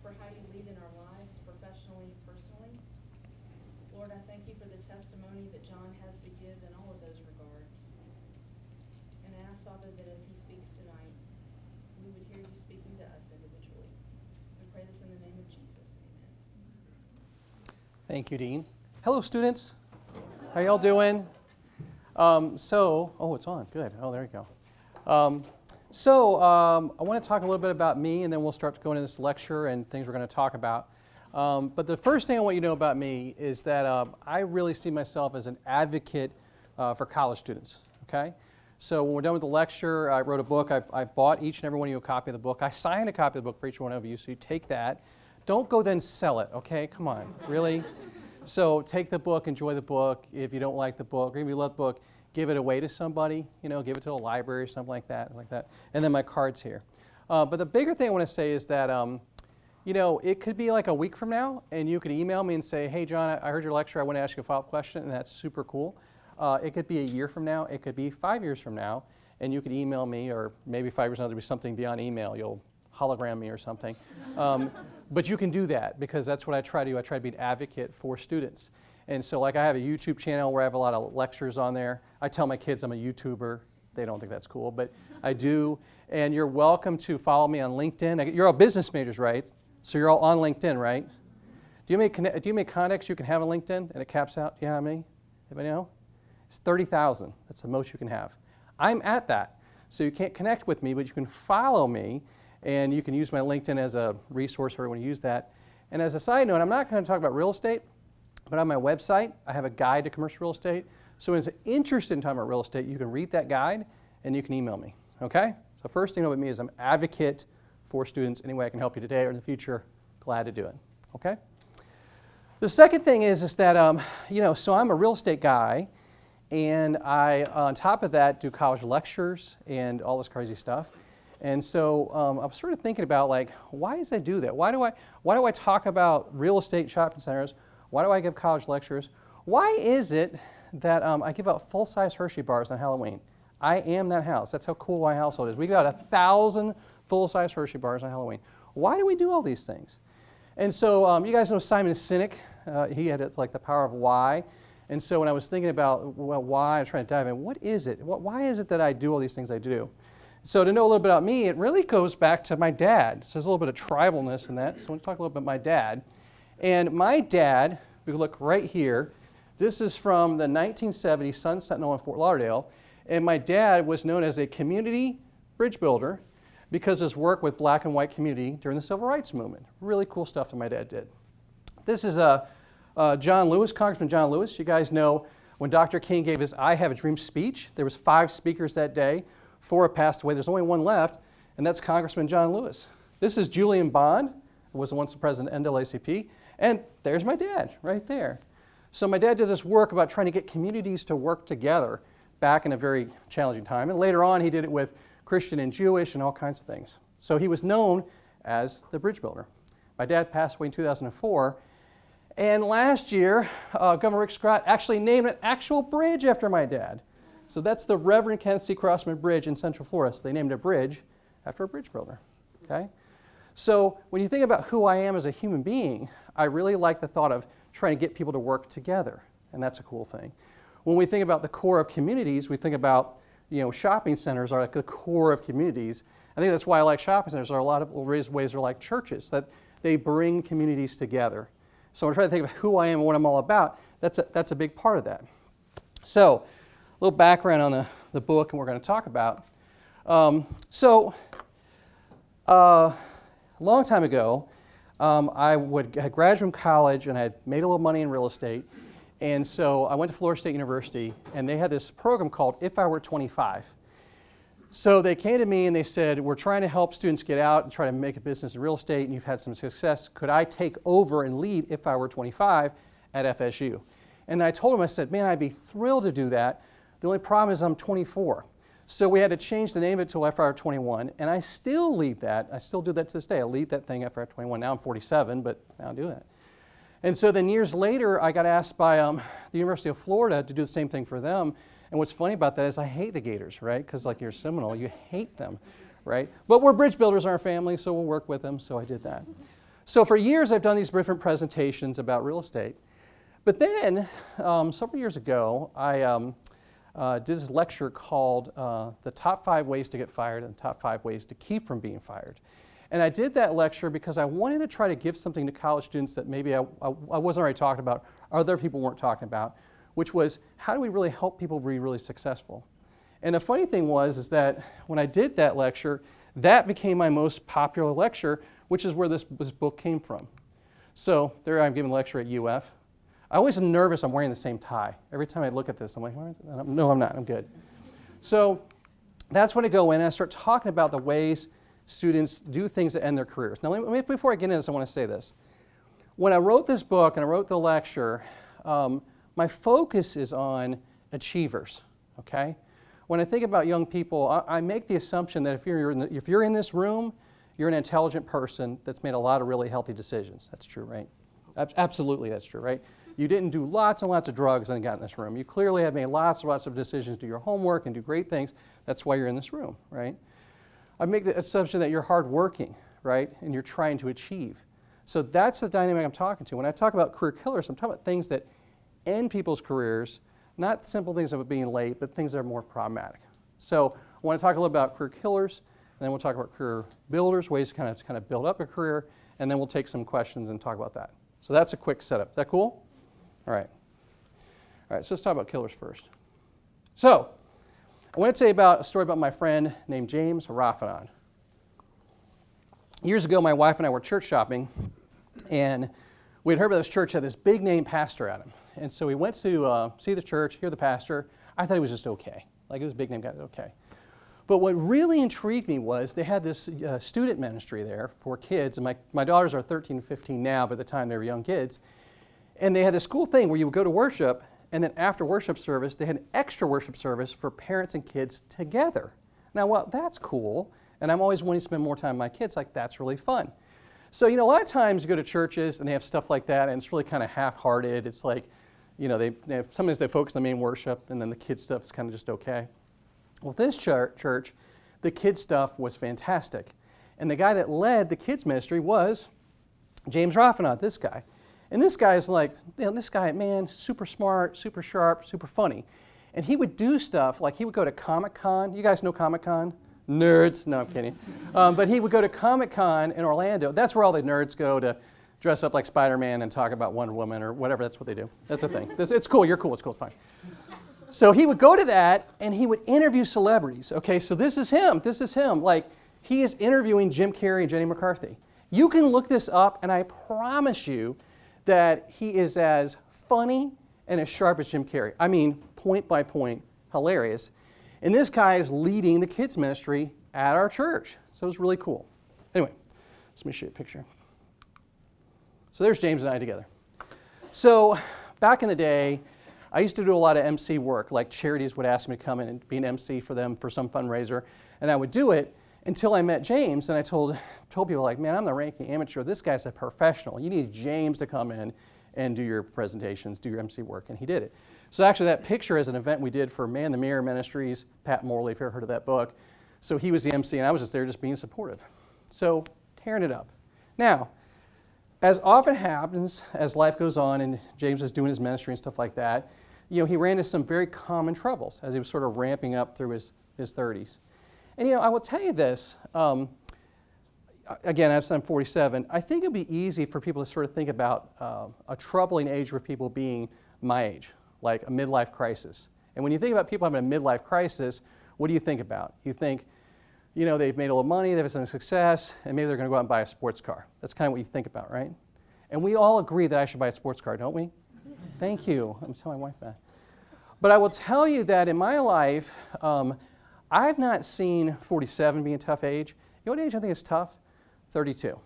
for how you lead in our lives, professionally and personally. Lord, I thank you for the testimony that John has to give in all of those regards. And I ask, Father, that as he speaks tonight, we would hear you speaking to us individually. We pray this in the name of Jesus. Amen. Thank you, Dean. Hello, students. How y'all doing? It's on. Good. Oh, there you go. I want to talk a little bit about me, and then we'll start to go into this lecture and things we're going to talk about. But the first thing I want you to know about me is that I really see myself as an advocate for college students, okay? So when we're done with the lecture, I wrote a book. I bought each and every one of you a copy of the book. I signed a copy of the book for each one of you, so you take that. Don't go then sell it, okay? Come on, really? So take the book, enjoy the book. If you don't like the book, or if you love the book, give it away to somebody, give it to a library or something like that. And then my card's here. But the bigger thing I want to say is that, it could be like a week from now, and you could email me and say, hey, John, I heard your lecture. I want to ask you a follow-up question, and that's super cool. It could be a year from now. It could be 5 years from now, and you could email me, or maybe 5 years from now there'll be something beyond email. You'll hologram me or something. But you can do that, because that's what I try to do. I try to be an advocate for students. And so I have a YouTube channel where I have a lot of lectures on there. I tell my kids I'm a YouTuber. They don't think that's cool, but I do. And you're welcome to follow me on LinkedIn. You're all business majors, right? So you're all on LinkedIn, right? Do you make contacts you can have on LinkedIn and it caps out? Do you know how many? Anybody know? It's 30,000. That's the most you can have. I'm at that. So you can't connect with me, but you can follow me, and you can use my LinkedIn as a resource for everyone to use that. And as a side note, I'm not going to talk about real estate, but on my website, I have a guide to commercial real estate. So when you're interested in talking about real estate, you can read that guide and you can email me, okay? So first thing about me is I'm an advocate for students. Any way I can help you today or in the future, glad to do it, okay? The second thing is that, so I'm a real estate guy, and I, on top of that, do college lectures and all this crazy stuff. And so I was sort of thinking about, why does I do that? Why do I talk about real estate shopping centers? Why do I give college lectures? Why is it that I give out full-size Hershey bars on Halloween? I am that house. That's how cool my household is. We give out 1,000 full-size Hershey bars on Halloween. Why do we do all these things? And so you guys know Simon Sinek. He had the power of why. And so when I was thinking about why, I was trying to dive in. What is it? Why is it that I do all these things I do? So to know a little bit about me, it really goes back to my dad. So there's a little bit of tribalness in that. So I want to talk a little bit about my dad. And my dad, if you look right here, this is from the 1970s Sun Sentinel in Fort Lauderdale. And my dad was known as a community bridge builder because of his work with black and white community during the Civil Rights Movement. Really cool stuff that my dad did. This is John Lewis, Congressman John Lewis. You guys know when Dr. King gave his I Have a Dream speech, there was 5 speakers that day. 4 have passed away. There's only 1 left, and that's Congressman John Lewis. This is Julian Bond, who was once the president of NAACP. And there's my dad right there. So my dad did this work about trying to get communities to work together back in a very challenging time. And later on, he did it with Christian and Jewish and all kinds of things. So he was known as the bridge builder. My dad passed away in 2004. And last year, Governor Rick Scott actually named an actual bridge after my dad. So that's the Reverend Kenneth C. Crossman Bridge in Central Florida. So they named a bridge after a bridge builder, okay? So when you think about who I am as a human being, I really like the thought of trying to get people to work together, and that's a cool thing. When we think about the core of communities, we think about, shopping centers are like the core of communities. I think that's why I like shopping centers. There are a lot of ways they're like churches, that they bring communities together. So when I try to think of who I am and what I'm all about, that's a big part of that. So a little background on the book and what we're going to talk about. A long time ago, I had graduated from college and I had made a little money in real estate. And so I went to Florida State University, and they had this program called If I Were 25. So they came to me and they said, we're trying to help students get out and try to make a business in real estate, and you've had some success. Could I take over and lead If I Were 25 at FSU? And I told them, I said, man, I'd be thrilled to do that. The only problem is I'm 24. So we had to change the name of it to FR 21, and I still lead that. I still do that to this day. I lead that thing FR 21. Now I'm 47, but now I do that. And so then years later, I got asked by the University of Florida to do the same thing for them. And what's funny about that is I hate the Gators, right? Because you're Seminole, you hate them, right? But we're bridge builders in our family, so we'll work with them, so I did that. So for years, I've done these different presentations about real estate. But then, several years ago, I did this lecture called The Top 5 Ways to Get Fired and the Top 5 Ways to Keep from Being Fired. And I did that lecture because I wanted to try to give something to college students that maybe I wasn't already talking about, or other people weren't talking about, which was how do we really help people be really successful? And the funny thing is that when I did that lecture, that became my most popular lecture, which is where this book came from. So there I'm giving a lecture at UF. I always am nervous I'm wearing the same tie. Every time I look at this, I'm like, no, I'm not, I'm good. So that's when I go in and I start talking about the ways students do things that end their careers. Now, before I get into this, I want to say this. When I wrote this book and I wrote the lecture, my focus is on achievers, okay? When I think about young people, I make the assumption that if you're in this room, you're an intelligent person that's made a lot of really healthy decisions. That's true, right? Absolutely, that's true, right? You didn't do lots and lots of drugs and got in this room. You clearly have made lots and lots of decisions, do your homework and do great things. That's why you're in this room, right? I make the assumption that you're hardworking, right? And you're trying to achieve. So that's the dynamic I'm talking to. When I talk about career killers, I'm talking about things that end people's careers, not simple things of being late, but things that are more problematic. So I want to talk a little about career killers, and then we'll talk about career builders, ways to kind of build up a career, and then we'll take some questions and talk about that. So that's a quick setup. Is that cool? All right. All right, so let's talk about killers first. So I want to tell you about a story about my friend named James Raffanon. Years ago, my wife and I were church shopping, and we had heard about this church had this big name pastor at him. And so we went to see the church, hear the pastor. I thought he was just okay. Like, it was a big name guy, okay. But what really intrigued me was they had this student ministry there for kids. And my daughters are 13 and 15 now, but at the time they were young kids. And they had this cool thing where you would go to worship, and then after worship service, they had an extra worship service for parents and kids together. Now, well, that's cool. And I'm always wanting to spend more time with my kids. Like, that's really fun. So, a lot of times you go to churches and they have stuff like that, and it's really kind of half-hearted. It's like, sometimes they focus on the main worship, and then the kids stuff is kind of just okay. Well, this church, the kids stuff was fantastic. And the guy that led the kids ministry was James Raffanon, this guy. And this guy is like, this guy, man, super smart, super sharp, super funny. And he would do stuff like he would go to Comic-Con. You guys know Comic-Con? Nerds. No, I'm kidding. But he would go to Comic-Con in Orlando. That's where all the nerds go to dress up like Spider-Man and talk about Wonder Woman or whatever. That's what they do. That's the thing. It's cool. You're cool. It's cool. It's fine. So he would go to that, and he would interview celebrities. Okay, so this is him. This is him. Like, he is interviewing Jim Carrey and Jenny McCarthy. You can look this up, and I promise you that he is as funny and as sharp as Jim Carrey. I mean, point by point, hilarious. And this guy is leading the kids ministry at our church. So it was really cool. Anyway, let me show you a picture. So there's James and I together. So back in the day, I used to do a lot of MC work, like charities would ask me to come in and be an MC for them for some fundraiser, and I would do it until I met James, and I told people, like, man, I'm the ranking amateur. This guy's a professional. You need James to come in and do your presentations, do your MC work, and he did it. So actually that picture is an event we did for Man the Mirror Ministries, Pat Morley, if you've ever heard of that book. So he was the MC, and I was just there just being supportive. So tearing it up. Now, as often happens as life goes on and James is doing his ministry and stuff like that, he ran into some very common troubles as he was sort of ramping up through his 30s. And I will tell you this, again, I'm 47, I think it'd be easy for people to sort of think about a troubling age for people being my age, like a midlife crisis. And when you think about people having a midlife crisis, what do you think about? You think, they've made a little money, they've had some success, and maybe they're going to go out and buy a sports car. That's kind of what you think about, right? And we all agree that I should buy a sports car, don't we? Thank you. I'm telling my wife that. But I will tell you that in my life, I've not seen 47 being a tough age. You know what age I think is tough? 32,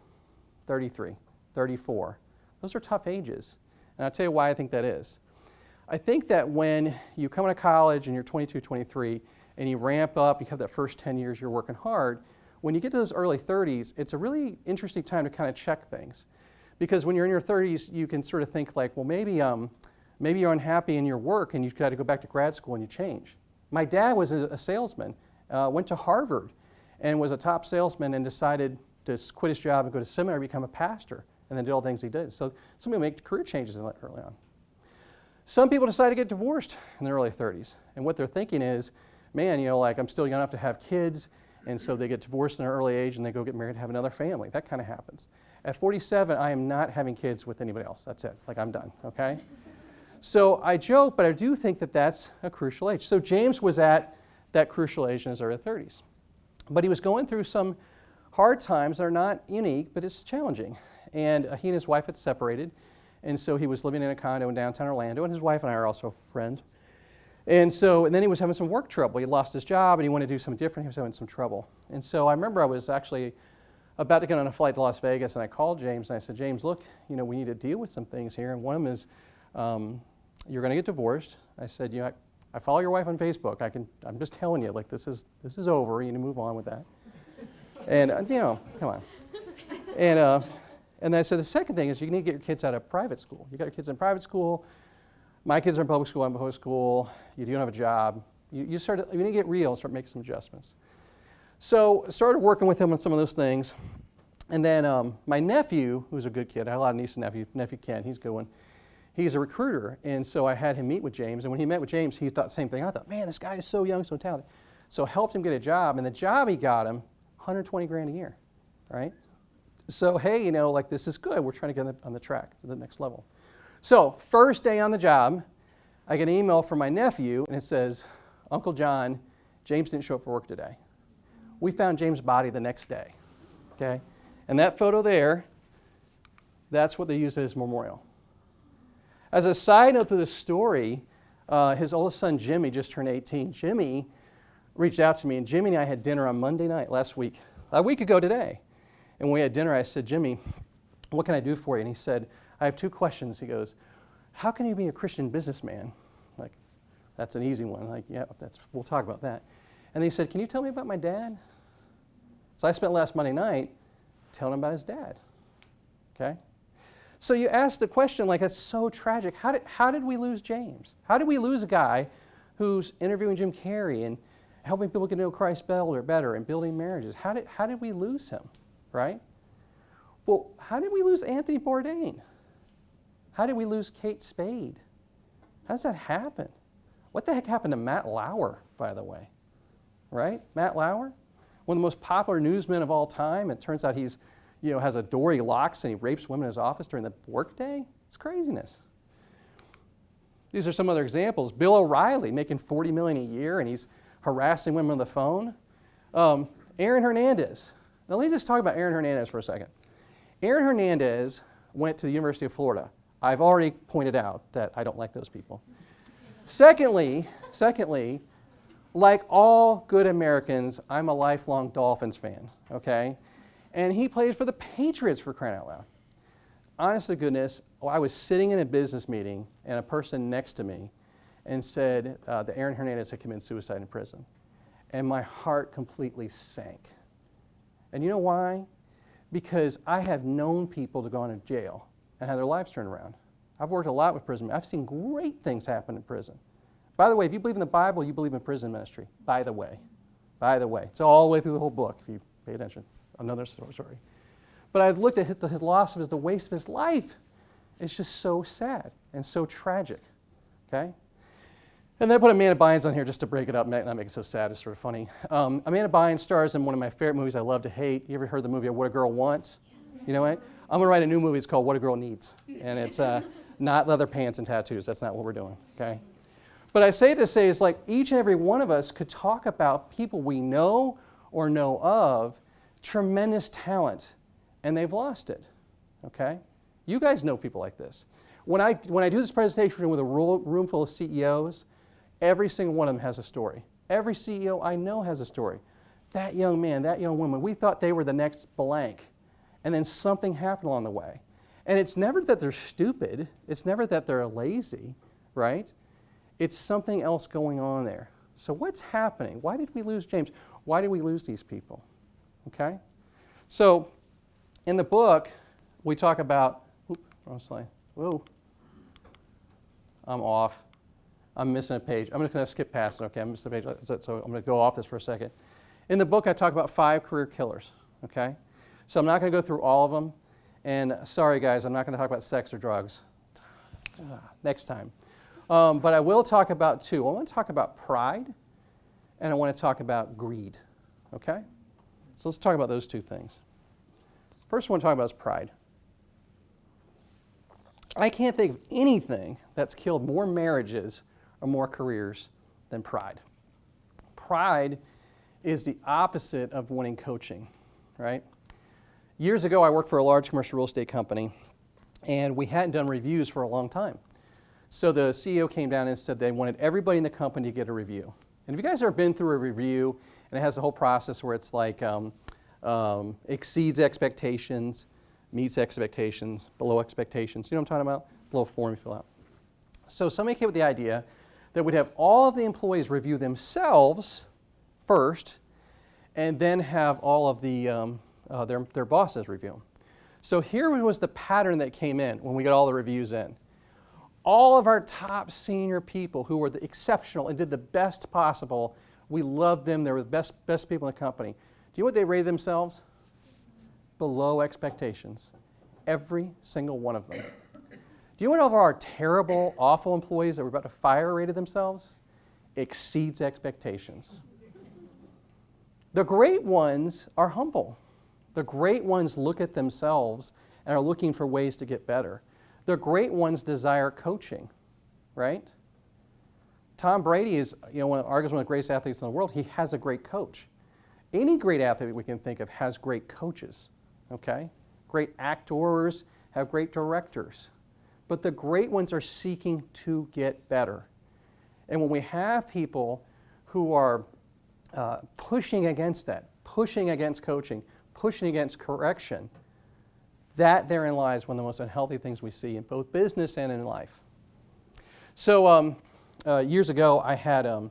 33, 34. Those are tough ages. And I'll tell you why I think that is. I think that when you come out of college and you're 22, 23, and you ramp up, you have that first 10 years you're working hard, when you get to those early 30s, it's a really interesting time to kind of check things. Because when you're in your 30s, you can sort of think like, well, maybe you're unhappy in your work and you've got to go back to grad school and you change. My dad was a salesman, went to Harvard and was a top salesman and decided to quit his job and go to seminary and become a pastor. and then did all the things he did. So some people make career changes early on. Some people decide to get divorced in their early 30s. And what they're thinking is, man, I'm still young enough to have kids, and so they get divorced in an early age and they go get married and have another family. That kind of happens. At 47, I am not having kids with anybody else. That's it. I'm done, okay? So I joke, but I do think that that's a crucial age. So James was at that crucial age in his early 30s. But he was going through some hard times that are not unique, but it's challenging. And he and his wife had separated, and so he was living in a condo in downtown Orlando, and his wife and I are also friends. And then he was having some work trouble. He lost his job, and he wanted to do something different. He was having some trouble. And so I remember I was actually about to get on a flight to Las Vegas, and I called James, and I said, James, look, we need to deal with some things here, and one of them is you're going to get divorced. I said, I follow your wife on Facebook. I'm just telling you, this is over. You need to move on with that. And, come on. And I said, the second thing is you need to get your kids out of private school. You got your kids in private school. My kids are in public school. I'm in public school. You don't have a job. You need to get real and start making some adjustments. So I started working with him on some of those things. And then my nephew, who's a good kid, I have a lot of nieces and nephews. Nephew Ken, he's a good one. He's a recruiter. And so I had him meet with James. And when he met with James, he thought the same thing. I thought, man, this guy is so young, so talented. So I helped him get a job. And the job he got him, $120,000 a year, right? So, hey, this is good. We're trying to get on the track to the next level. So first day on the job, I get an email from my nephew, and it says, Uncle John, James didn't show up for work today. We found James' body the next day, okay? And that photo there, that's what they used as memorial. As a side note to this story, his oldest son, Jimmy, just turned 18. Jimmy reached out to me, and Jimmy and I had dinner on Monday night last week, a week ago today. And when we had dinner, I said, Jimmy, what can I do for you? And he said, I have two questions. He goes, how can you be a Christian businessman? That's an easy one. Yeah, we'll talk about that. And he said, can you tell me about my dad? So I spent last Monday night telling him about his dad, okay? So you ask the question, that's so tragic. How did we lose James? How did we lose a guy who's interviewing Jim Carrey and helping people get to know Christ better and building marriages? How did we lose him, right? Well, how did we lose Anthony Bourdain? How did we lose Kate Spade? How does that happen? What the heck happened to Matt Lauer, by the way? Right? Matt Lauer? One of the most popular newsmen of all time. It turns out he's, has a door he locks and he rapes women in his office during the workday. It's craziness. These are some other examples. Bill O'Reilly making $40 million a year and he's harassing women on the phone. Aaron Hernandez. Now let me just talk about Aaron Hernandez for a second. Aaron Hernandez went to the University of Florida. I've already pointed out that I don't like those people. Secondly, like all good Americans, I'm a lifelong Dolphins fan, okay? And he plays for the Patriots, for crying out loud. Honest to goodness, I was sitting in a business meeting and a person next to me and said that Aaron Hernandez had committed suicide in prison. And my heart completely sank. And you know why? Because I have known people to go into jail and have their lives turned around. I've worked a lot with prison. I've seen great things happen in prison. By the way, if you believe in the Bible, you believe in prison ministry. By the way. It's all the way through the whole book, if you pay attention. Another story. But I've looked at his loss of the waste of his life. It's just so sad and so tragic, okay? And then I put Amanda Bynes on here just to break it up, not make it so sad. It's sort of funny. Amanda Bynes stars in one of my favorite movies I love to hate. You ever heard the movie What a Girl Wants? You know what? I'm going to write a new movie. It's called What a Girl Needs. And it's not leather pants and tattoos. That's not what we're doing, okay? But I say to say it's like each and every one of us could talk about people we know or know of, tremendous talent, and they've lost it, okay? You guys know people like this. When I do this presentation with a room full of CEOs, every single one of them has a story. Every CEO I know has a story. That young man, that young woman, we thought they were the next blank, and then something happened along the way. And it's never that they're stupid. It's never that they're lazy, right? It's something else going on there. So what's happening? Why did we lose James? Why did we lose these people? Okay? So in the book, we talk about, wrong slide. Whoa. I'm off. I'm missing a page. I'm just going to skip past it, okay? I'm missing a page, so I'm going to go off this for a second. In the book, I talk about 5 career killers, okay? So I'm not going to go through all of them. And sorry, guys, I'm not going to talk about sex or drugs. Next time. But I will talk about two. I want to talk about pride, and I want to talk about greed. Okay? So let's talk about those two things. First, I want to talk about is pride. I can't think of anything that's killed more marriages or more careers than pride. Pride is the opposite of winning coaching, right? Years ago, I worked for a large commercial real estate company, and we hadn't done reviews for a long time. So the CEO came down and said they wanted everybody in the company to get a review. And if you guys have ever been through a review, and it has a whole process where it's like exceeds expectations, meets expectations, below expectations. You know what I'm talking about? It's a little form you fill out. So somebody came up with the idea that we'd have all of the employees review themselves first, and then have all of the their bosses review them. So here was the pattern that came in when we got all the reviews in. All of our top senior people who were exceptional and did the best possible, we loved them. They were the best people in the company. Do you know what they rated themselves? Below expectations. Every single one of them. Do you know what all of our terrible, awful employees that we're about to fire rated themselves? Exceeds expectations. The great ones are humble. The great ones look at themselves and are looking for ways to get better. The great ones desire coaching, right? Tom Brady is, arguably one of the greatest athletes in the world. He has a great coach. Any great athlete we can think of has great coaches, okay? Great actors have great directors. But the great ones are seeking to get better. And when we have people who are pushing against that, pushing against coaching, pushing against correction, that therein lies one of the most unhealthy things we see in both business and in life. So years ago, I had a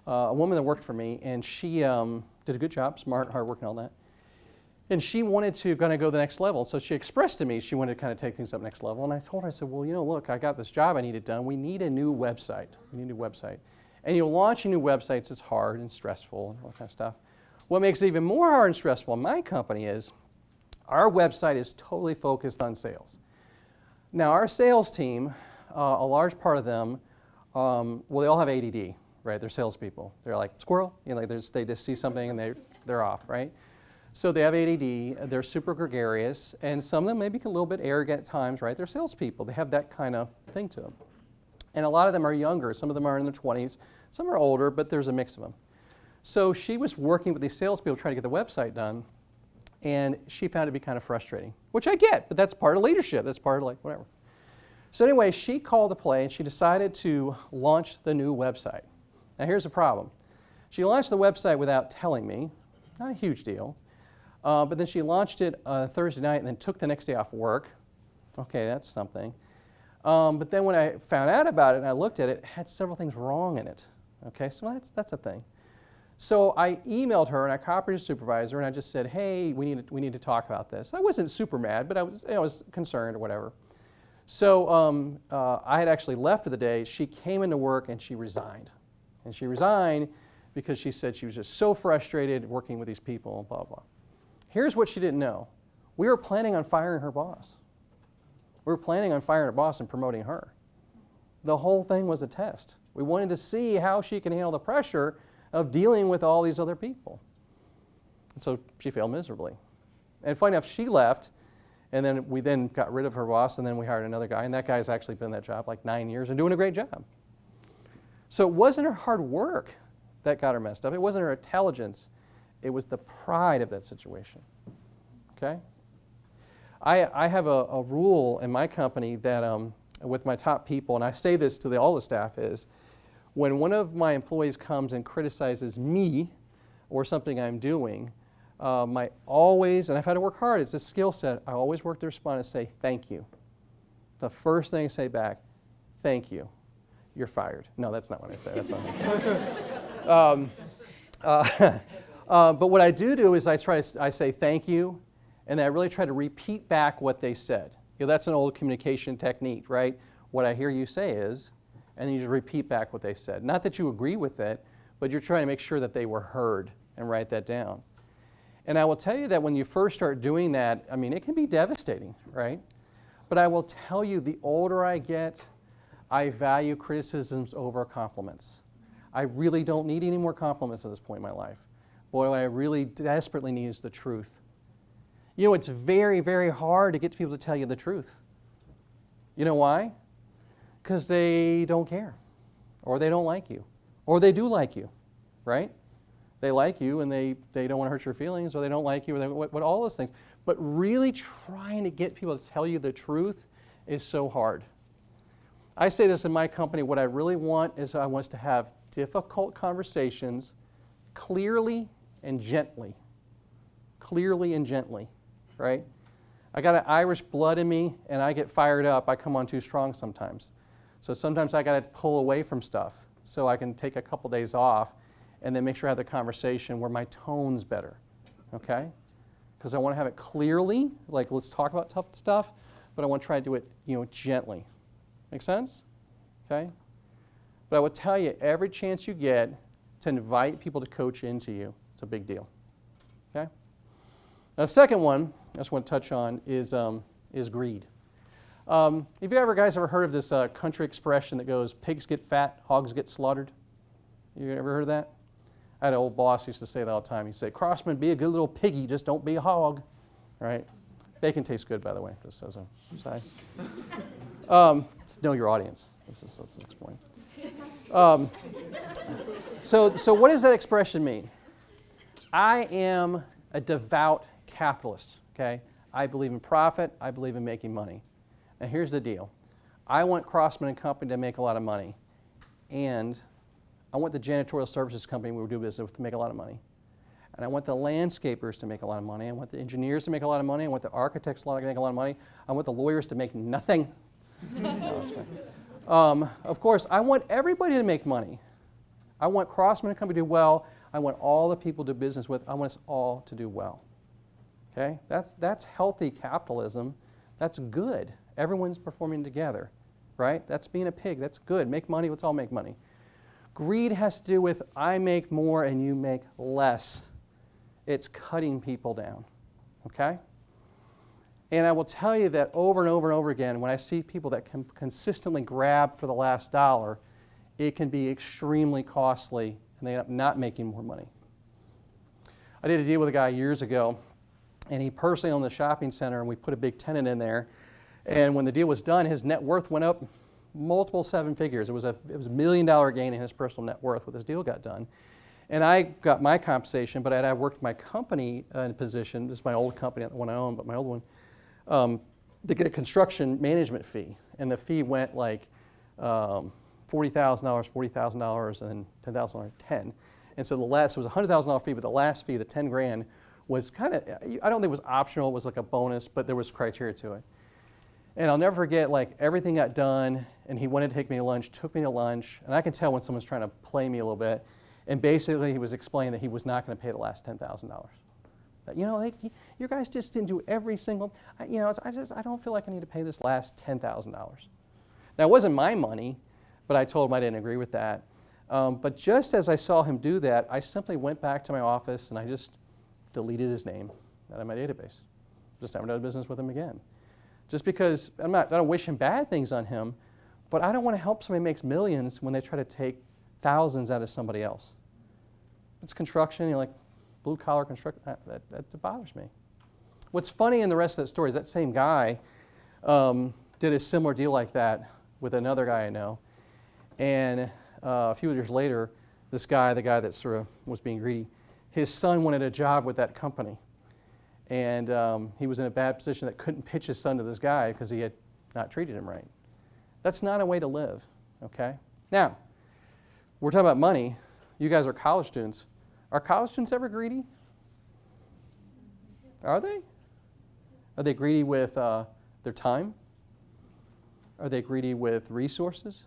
woman that worked for me, and she did a good job, smart, hardworking, all that. And she wanted to kind of go the next level. So she expressed to me she wanted to kind of take things up next level. And I told her, I said, well, look, I got this job I need it done. We need a new website. We need a new website. And launching new websites is hard and stressful and all that kind of stuff. What makes it even more hard and stressful in my company is our website is totally focused on sales. Now, our sales team, a large part of them, they all have ADD, right? They're salespeople. They're like squirrel, they just see something and they're off, right? So they have ADD, they're super gregarious, and some of them maybe a little bit arrogant at times, right? They're salespeople. They have that kind of thing to them. And a lot of them are younger. Some of them are in their 20s. Some are older, but there's a mix of them. So she was working with these salespeople trying to get the website done, and she found it to be kind of frustrating, which I get, but that's part of leadership. That's part of whatever. So anyway, she called the play, and she decided to launch the new website. Now here's the problem. She launched the website without telling me. Not a huge deal. But then she launched it Thursday night and then took the next day off work. Okay, that's something. But then when I found out about it and I looked at it, it had several things wrong in it. Okay, so that's a thing. So I emailed her and I copied her supervisor and I just said, hey, we need to talk about this. I wasn't super mad, but I was concerned or whatever. So I had actually left for the day. She came into work and she resigned. And she resigned because she said she was just so frustrated working with these people and blah, blah. Here's what she didn't know. We were planning on firing her boss. We were planning on firing her boss and promoting her. The whole thing was a test. We wanted to see how she can handle the pressure of dealing with all these other people. And so she failed miserably. And funny enough, she left, and then we got rid of her boss, and then we hired another guy, and that guy's actually been in that job like 9 years and doing a great job. So it wasn't her hard work that got her messed up. It wasn't her intelligence. It was the pride of that situation, okay? I have a rule in my company that with my top people, and I say this to all the staff, is when one of my employees comes and criticizes me or something I'm doing, and I've had to work hard, it's a skill set, I always work to respond and say, thank you. The first thing I say back, thank you. You're fired. No, that's not what I say. That's not what I say. But what I do is I say thank you, and I really try to repeat back what they said. That's an old communication technique, right? What I hear you say is, and then you just repeat back what they said. Not that you agree with it, but you're trying to make sure that they were heard and write that down. And I will tell you that when you first start doing that, I mean, it can be devastating, right? But I will tell you, the older I get, I value criticisms over compliments. I really don't need any more compliments at this point in my life. Boy, what I really desperately need is the truth. You know, it's very, very hard to get people to tell you the truth. You know why? Because they don't care, or they don't like you, or they do like you, right? They like you and they don't want to hurt your feelings, or they don't like you, or what all those things. But really trying to get people to tell you the truth is so hard. I say this in my company, what I really want is I want us to have difficult conversations clearly and gently. Clearly and gently, right? I got an Irish blood in me and I get fired up. I come on too strong sometimes. So sometimes I got to pull away from stuff so I can take a couple days off and then make sure I have the conversation where my tone's better, okay? Because I want to have it clearly, like let's talk about tough stuff, but I want to try to do it, gently. Make sense? Okay? But I would tell you, every chance you get to invite people to coach into you, it's a big deal. Okay? Now, the second one I just want to touch on is greed. Have you guys ever heard of this country expression that goes, pigs get fat, hogs get slaughtered? You ever heard of that? I had an old boss who used to say that all the time. He'd say, Crossman, be a good little piggy, just don't be a hog. Right? Bacon tastes good, by the way, just as a side. Know your audience. Let's explain. So what does that expression mean? I am a devout capitalist, okay? I believe in profit. I believe in making money. And here's the deal. I want Crossman Company to make a lot of money. And I want the janitorial services company we do business with to make a lot of money. And I want the landscapers to make a lot of money. I want the engineers to make a lot of money. I want the architects to make a lot of money. I want the lawyers to make nothing. No, that's fine. Of course, I want everybody to make money. I want Crossman Company to do well. I want all the people to do business with. I want us all to do well. Okay? That's healthy capitalism. That's good. Everyone's performing together, right? That's being a pig. That's good. Make money. Let's all make money. Greed has to do with I make more and you make less. It's cutting people down, okay? And I will tell you that over and over and over again, when I see people that can consistently grab for the last dollar, it can be extremely costly, and they end up not making more money. I did a deal with a guy years ago, and he personally owned the shopping center, and we put a big tenant in there. And when the deal was done, his net worth went up multiple seven figures. It was a $1 million gain in his personal net worth when this deal got done. And I got my compensation, but I worked my company in a position, this is my old company, not the one I own, but my old one, to get a construction management fee. And the fee went like $40,000, $40,000, and then $10,000, 10. And so it was a $100,000 fee, but the last fee, the 10 grand, was kind of, I don't think it was optional, it was like a bonus, but there was criteria to it. And I'll never forget, like, everything got done, and he wanted to take me to lunch, took me to lunch, and I can tell when someone's trying to play me a little bit. And basically, he was explaining that he was not going to pay the last $10,000. You know, you guys just didn't do every single, I don't feel like I need to pay this last $10,000. Now, it wasn't my money, but I told him I didn't agree with that. But just as I saw him do that, I simply went back to my office, and I just deleted his name out of my database. Just never done business with him again. Just because I don't wish him bad things on him, but I don't want to help somebody who makes millions when they try to take thousands out of somebody else. It's construction, like blue collar construction, that bothers me. What's funny in the rest of that story is that same guy did a similar deal like that with another guy I know. And a few years later, this guy, the guy that sort of was being greedy, his son wanted a job with that company. And he was in a bad position that couldn't pitch his son to this guy because he had not treated him right. That's not a way to live, okay? Now, we're talking about money. You guys are college students. Are college students ever greedy? Are they? Are they greedy with their time? Are they greedy with resources?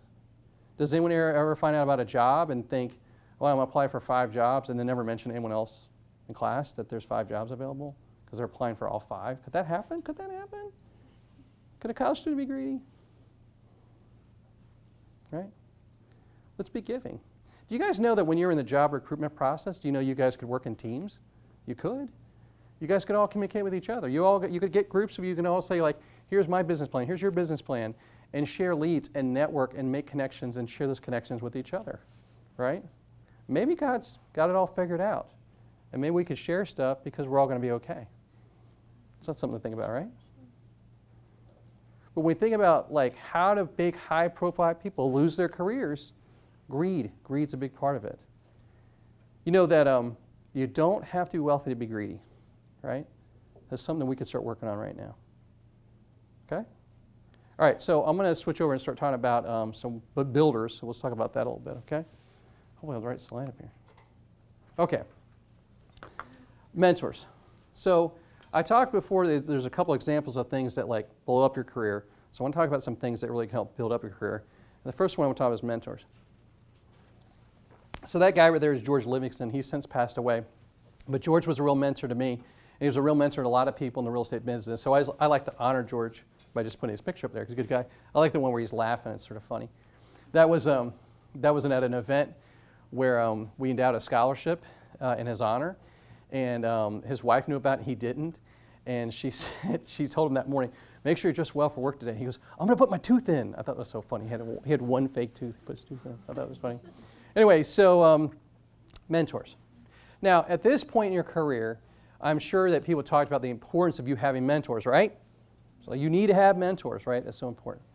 Does anyone ever find out about a job and think, well, I'm going to apply for 5 jobs, and then never mention to anyone else in class that there's 5 jobs available because they're applying for all 5? Could that happen? Could that happen? Could a college student be greedy? Right? Let's be giving. Do you guys know that when you're in the job recruitment process, do you know you guys could work in teams? You could. You guys could all communicate with each other. You could get groups of you can all say like, here's my business plan, here's your business plan, and share leads and network and make connections and share those connections with each other, right? Maybe God's got it all figured out, and maybe we could share stuff because we're all going to be okay. So that's something to think about, right? But when we think about like how do big, high-profile people lose their careers, greed's a big part of it. You know that you don't have to be wealthy to be greedy, right? That's something we could start working on right now. Okay? All right, so I'm going to switch over and start talking about some builders. So let's talk about that a little bit, okay? Hopefully I have the right slide up here. Okay. Mentors. So I talked before, there's a couple examples of things that like blow up your career. So I want to talk about some things that really can help build up your career. And the first one I want to talk about is mentors. So that guy right there is George Livingston. He's since passed away. But George was a real mentor to me. And he was a real mentor to a lot of people in the real estate business. So I like to honor George by just putting his picture up there. He's a good guy. I like the one where he's laughing. It's sort of funny. That was at an event where we endowed a scholarship in his honor. And his wife knew about it. He didn't. And she told him that morning, make sure you're dressed well for work today. He goes, I'm going to put my tooth in. I thought it was so funny. He had one fake tooth. He put his tooth in. I thought it was funny. Anyway, so mentors. Now, at this point in your career, I'm sure that people talked about the importance of you having mentors, right? So you need to have mentors, right? That's so important.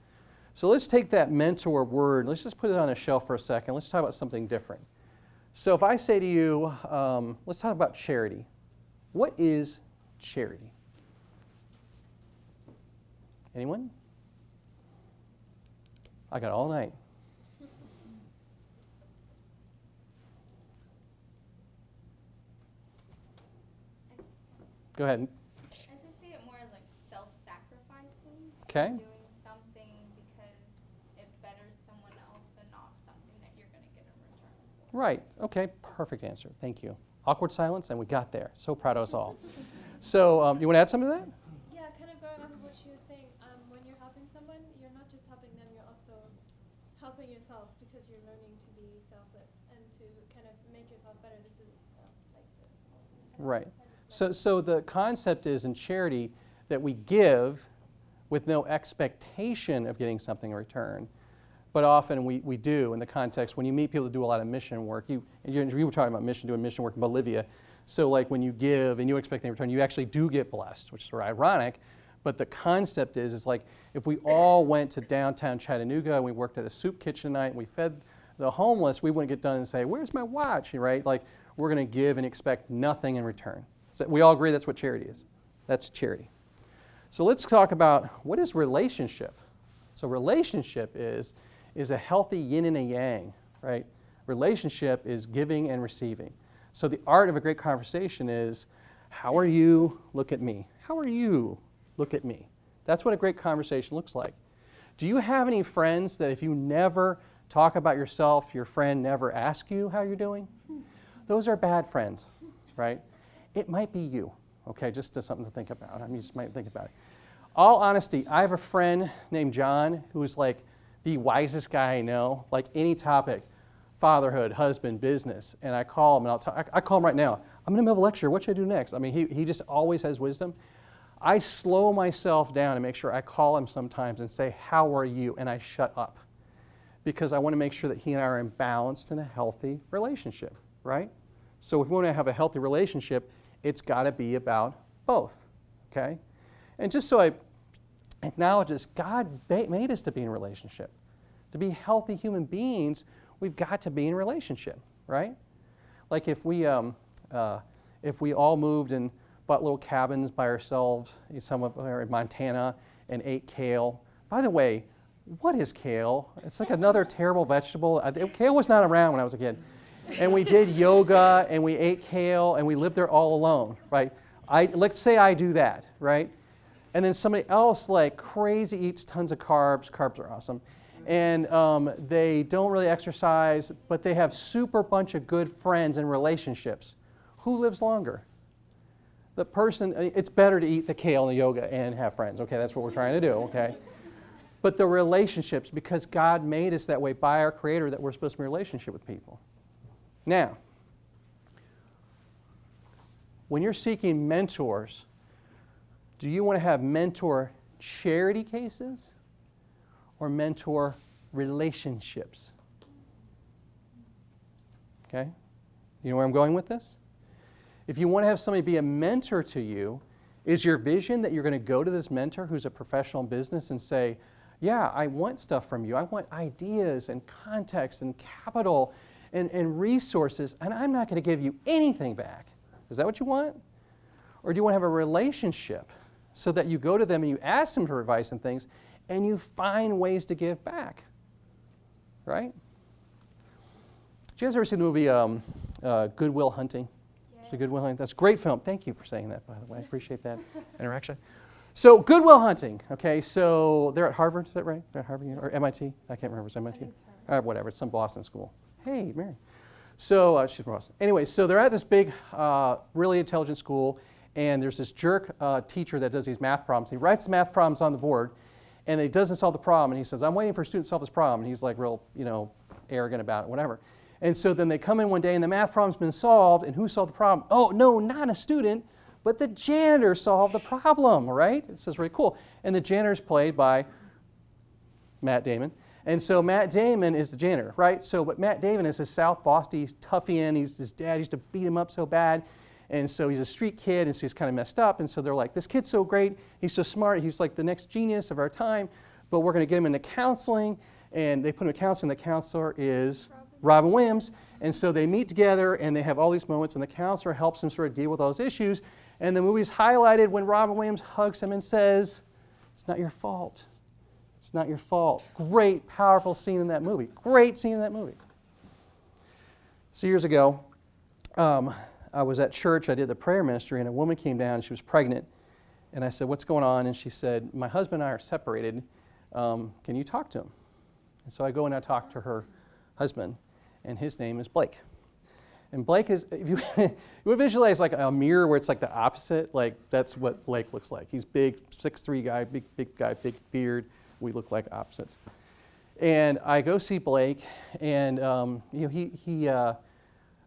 So let's take that mentor word. Let's just put it on a shelf for a second. Let's talk about something different. So if I say to you, let's talk about charity. What is charity? Anyone? I got all night. Go ahead. As I say it more as like self-sacrificing. Okay. Doing something because it betters someone else and not something that you're going to get in return for. Right. Okay. Perfect answer. Thank you. Awkward silence, and we got there. So proud of us all. So you want to add something to that? Yeah, kind of going off of what she was saying. When you're helping someone, you're not just helping them, you're also helping yourself because you're learning to be selfless and to kind of make yourself better. This is like the Right. So the concept is in charity that we give with no expectation of getting something in return. But often we do in the context, when you meet people that do a lot of mission work, you were talking about doing mission work in Bolivia. So like when you give and you expect in return, you actually do get blessed, which is sort of ironic. But the concept is like if we all went to downtown Chattanooga and we worked at a soup kitchen tonight and we fed the homeless, we wouldn't get done and say, where's my watch, right? Like we're going to give and expect nothing in return. So we all agree that's what charity is. That's charity. So let's talk about what is relationship. So relationship is a healthy yin and a yang, right? Relationship is giving and receiving. So the art of a great conversation is, how are you? Look at me. How are you? Look at me. That's what a great conversation looks like. Do you have any friends that if you never talk about yourself, your friend never asks you how you're doing? Those are bad friends, right? It might be you, okay, just something to think about. I mean, you just might think about it. All honesty, I have a friend named John who's like the wisest guy I know, like any topic, fatherhood, husband, business, and I call him, and I call him right now. I'm in the middle of a lecture. What should I do next? I mean, he just always has wisdom. I slow myself down and make sure I call him sometimes and say, how are you? And I shut up because I want to make sure that he and I are in balanced and a healthy relationship, right? So if we want to have a healthy relationship, it's got to be about both, okay? And just so I acknowledge this, God made us to be in a relationship. To be healthy human beings, we've got to be in a relationship, right? Like if we all moved and bought little cabins by ourselves, some of in Montana, and ate kale. By the way, what is kale? It's like another terrible vegetable. Kale was not around when I was a kid. And we did yoga, and we ate kale, and we lived there all alone, right? Let's say I do that, right? And then somebody else like crazy eats tons of carbs. Carbs are awesome. And they don't really exercise, but they have super bunch of good friends and relationships. Who lives longer? The person, it's better to eat the kale and the yoga and have friends, okay? That's what we're trying to do, okay? But the relationships, because God made us that way by our Creator, that we're supposed to be in a relationship with people. Now, when you're seeking mentors, do you want to have mentor charity cases or mentor relationships? Okay? You know where I'm going with this? If you want to have somebody be a mentor to you, is your vision that you're going to go to this mentor who's a professional in business and say, yeah, I want stuff from you. I want ideas and context and capital and resources, and I'm not going to give you anything back. Is that what you want? Or do you want to have a relationship so that you go to them and you ask them for advice and things, and you find ways to give back? Right? Did you guys ever see the movie Good Will Hunting? Yeah. Good Will Hunting. That's a great film. Thank you for saying that, by the way. I appreciate that interaction. So, Good Will Hunting. Okay, so they're at Harvard. Is that right? They're at Harvard or MIT? I can't remember. It's MIT. I think it's Harvard. Whatever. It's some Boston school. Hey, Mary. So she's from Boston. Anyway, so they're at this big, really intelligent school, and there's this jerk teacher that does these math problems. He writes the math problems on the board, and he doesn't solve the problem. And he says, "I'm waiting for a student to solve this problem." And he's like real, arrogant about it, whatever. And so then they come in one day, and the math problem's been solved. And who solved the problem? Oh, no, not a student, but the janitor solved the problem, right? It says, really cool. And the janitor's played by Matt Damon. And so Matt Damon is the janitor, right? So, but Matt Damon is a South Boston toughian. His dad used to beat him up so bad. And so he's a street kid, and so he's kind of messed up. And so they're like, this kid's so great. He's so smart. He's like the next genius of our time. But we're going to get him into counseling. And they put him in counseling. The counselor is Robin Williams. And so they meet together, and they have all these moments. And the counselor helps him sort of deal with all those issues. And the movie's highlighted when Robin Williams hugs him and says, "It's not your fault. It's not your fault." Great, powerful scene in that movie. Great scene in that movie. So years ago, I was at church. I did the prayer ministry, and a woman came down. She was pregnant. And I said, "What's going on?" And she said, "My husband and I are separated. Can you talk to him?" And so I go and I talk to her husband, and his name is Blake. And Blake is, if you, you would visualize like a mirror where it's like the opposite, like that's what Blake looks like. He's big, 6'3" guy, big guy, big beard. We look like opposites. And I go see Blake, and he had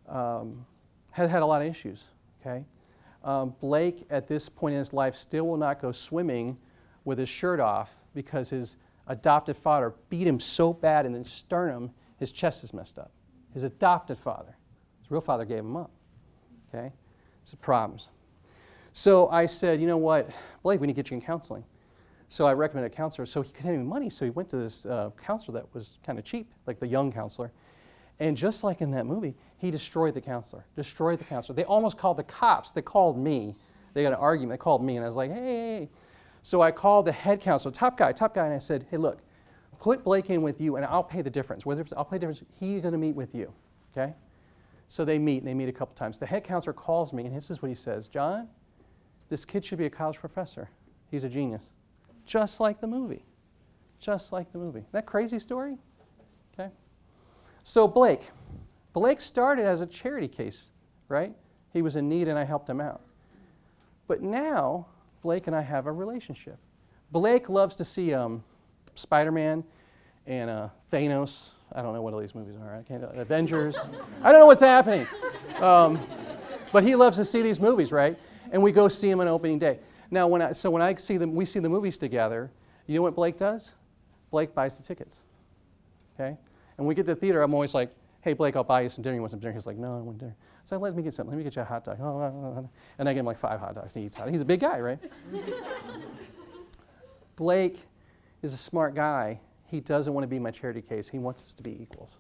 a lot of issues, okay? Blake, at this point in his life, still will not go swimming with his shirt off because his adopted father beat him so bad in the sternum, his chest is messed up. His adopted father. His real father gave him up, okay? It's problems. So I said, you know what, Blake, we need to get you in counseling. So I recommended a counselor. So he couldn't have any money, so he went to this counselor that was kind of cheap, like the young counselor. And just like in that movie, he destroyed the counselor. They almost called the cops. They called me. They got an argument. They called me, and I was like, hey. So I called the head counselor, top guy, and I said, hey, look, put Blake in with you, and I'll pay the difference. I'll pay the difference. He's going to meet with you, okay? So they meet, and they meet a couple times. The head counselor calls me, and this is what he says. John, this kid should be a college professor. He's a genius. Just like the movie. Just like the movie. Isn't that a crazy story? Okay. So Blake started as a charity case, right? He was in need, and I helped him out. But now, Blake and I have a relationship. Blake loves to see Spider-Man and Thanos. I don't know what all these movies are. Avengers. I don't know what's happening. But he loves to see these movies, right? And we go see them on opening day. Now, when I see them, we see the movies together. You know what Blake does? Blake buys the tickets. Okay? And when we get to the theater, I'm always like, hey, Blake, I'll buy you some dinner. You want some dinner? He's like, no, I want dinner. So let me get something. Let me get you a hot dog. And I get him like 5 hot dogs. He eats hot dogs. He's a big guy, right? Blake is a smart guy. He doesn't want to be my charity case. He wants us to be equals.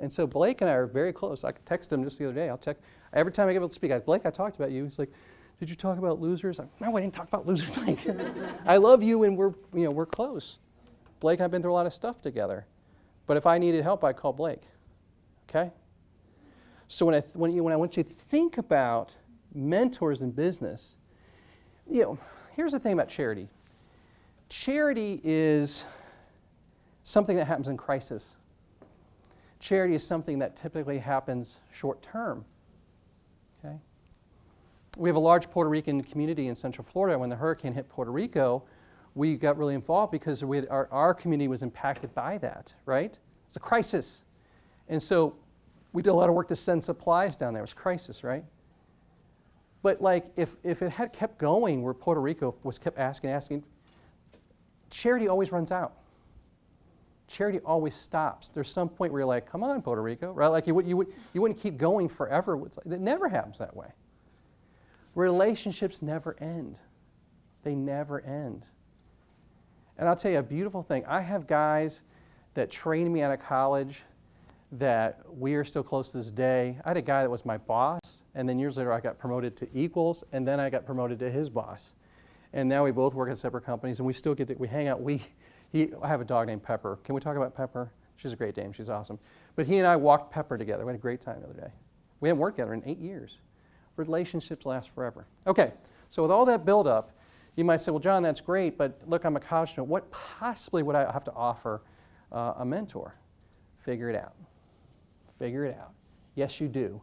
And so Blake and I are very close. I text him just the other day. Every time I get able to speak, Blake, I talked about you. He's like, did you talk about losers? No, I didn't talk about losers, Blake. I love you, and we're close. Blake and I've been through a lot of stuff together. But if I needed help, I'd call Blake. Okay? So when I want you to think about mentors in business, here's the thing about charity. Charity is something that happens in crisis. Charity is something that typically happens short term. Okay? We have a large Puerto Rican community in Central Florida. When the hurricane hit Puerto Rico, we got really involved because our community was impacted by that, right? It's a crisis. And so We did a lot of work to send supplies down there. It was crisis, right? But like, if it had kept going where Puerto Rico was kept asking, charity always runs out. Charity always stops. There's some point where you're like, come on, Puerto Rico, right? Like you wouldn't keep going forever. It never happens that way. Relationships never end. They never end. And I'll tell you a beautiful thing. I have guys that trained me out of college that we are still close to this day. I had a guy that was my boss, and then years later I got promoted to equals, and then I got promoted to his boss. And now we both work at separate companies, and we still we hang out. I have a dog named Pepper. Can we talk about Pepper? She's a great dame. She's awesome. But he and I walked Pepper together. We had a great time the other day. We haven't worked together in 8 years. Relationships last forever. Okay, so with all that build-up, you might say, well, John, that's great, but look, I'm a college student. What possibly would I have to offer a mentor? Figure it out. Figure it out. Yes, you do.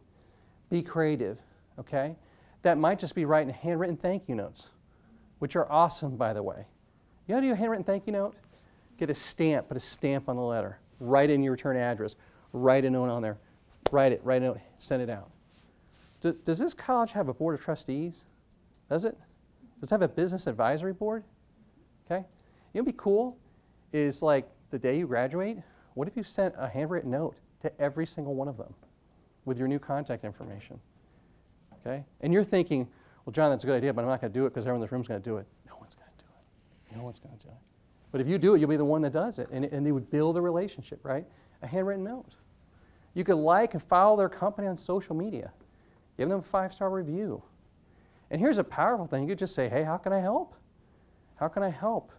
Be creative, okay? That might just be writing handwritten thank you notes, which are awesome, by the way. You know how to do a handwritten thank you note? Get a stamp, put a stamp on the letter. Write in your return address. Write a note on there. Write a note, send it out. Does this college have a board of trustees? Does it? Does it have a business advisory board? Okay? You know what'd be cool is like the day you graduate, what if you sent a handwritten note to every single one of them with your new contact information? Okay? And you're thinking, well, John, that's a good idea, but I'm not going to do it because everyone in this room is going to do it. No one's going to do it. No one's going to do it. But if you do it, you'll be the one that does it. And they would build a relationship, right? A handwritten note. You could like and follow their company on social media. Give them a 5-star review. And here's a powerful thing. You could just say, hey, how can I help? How can I help?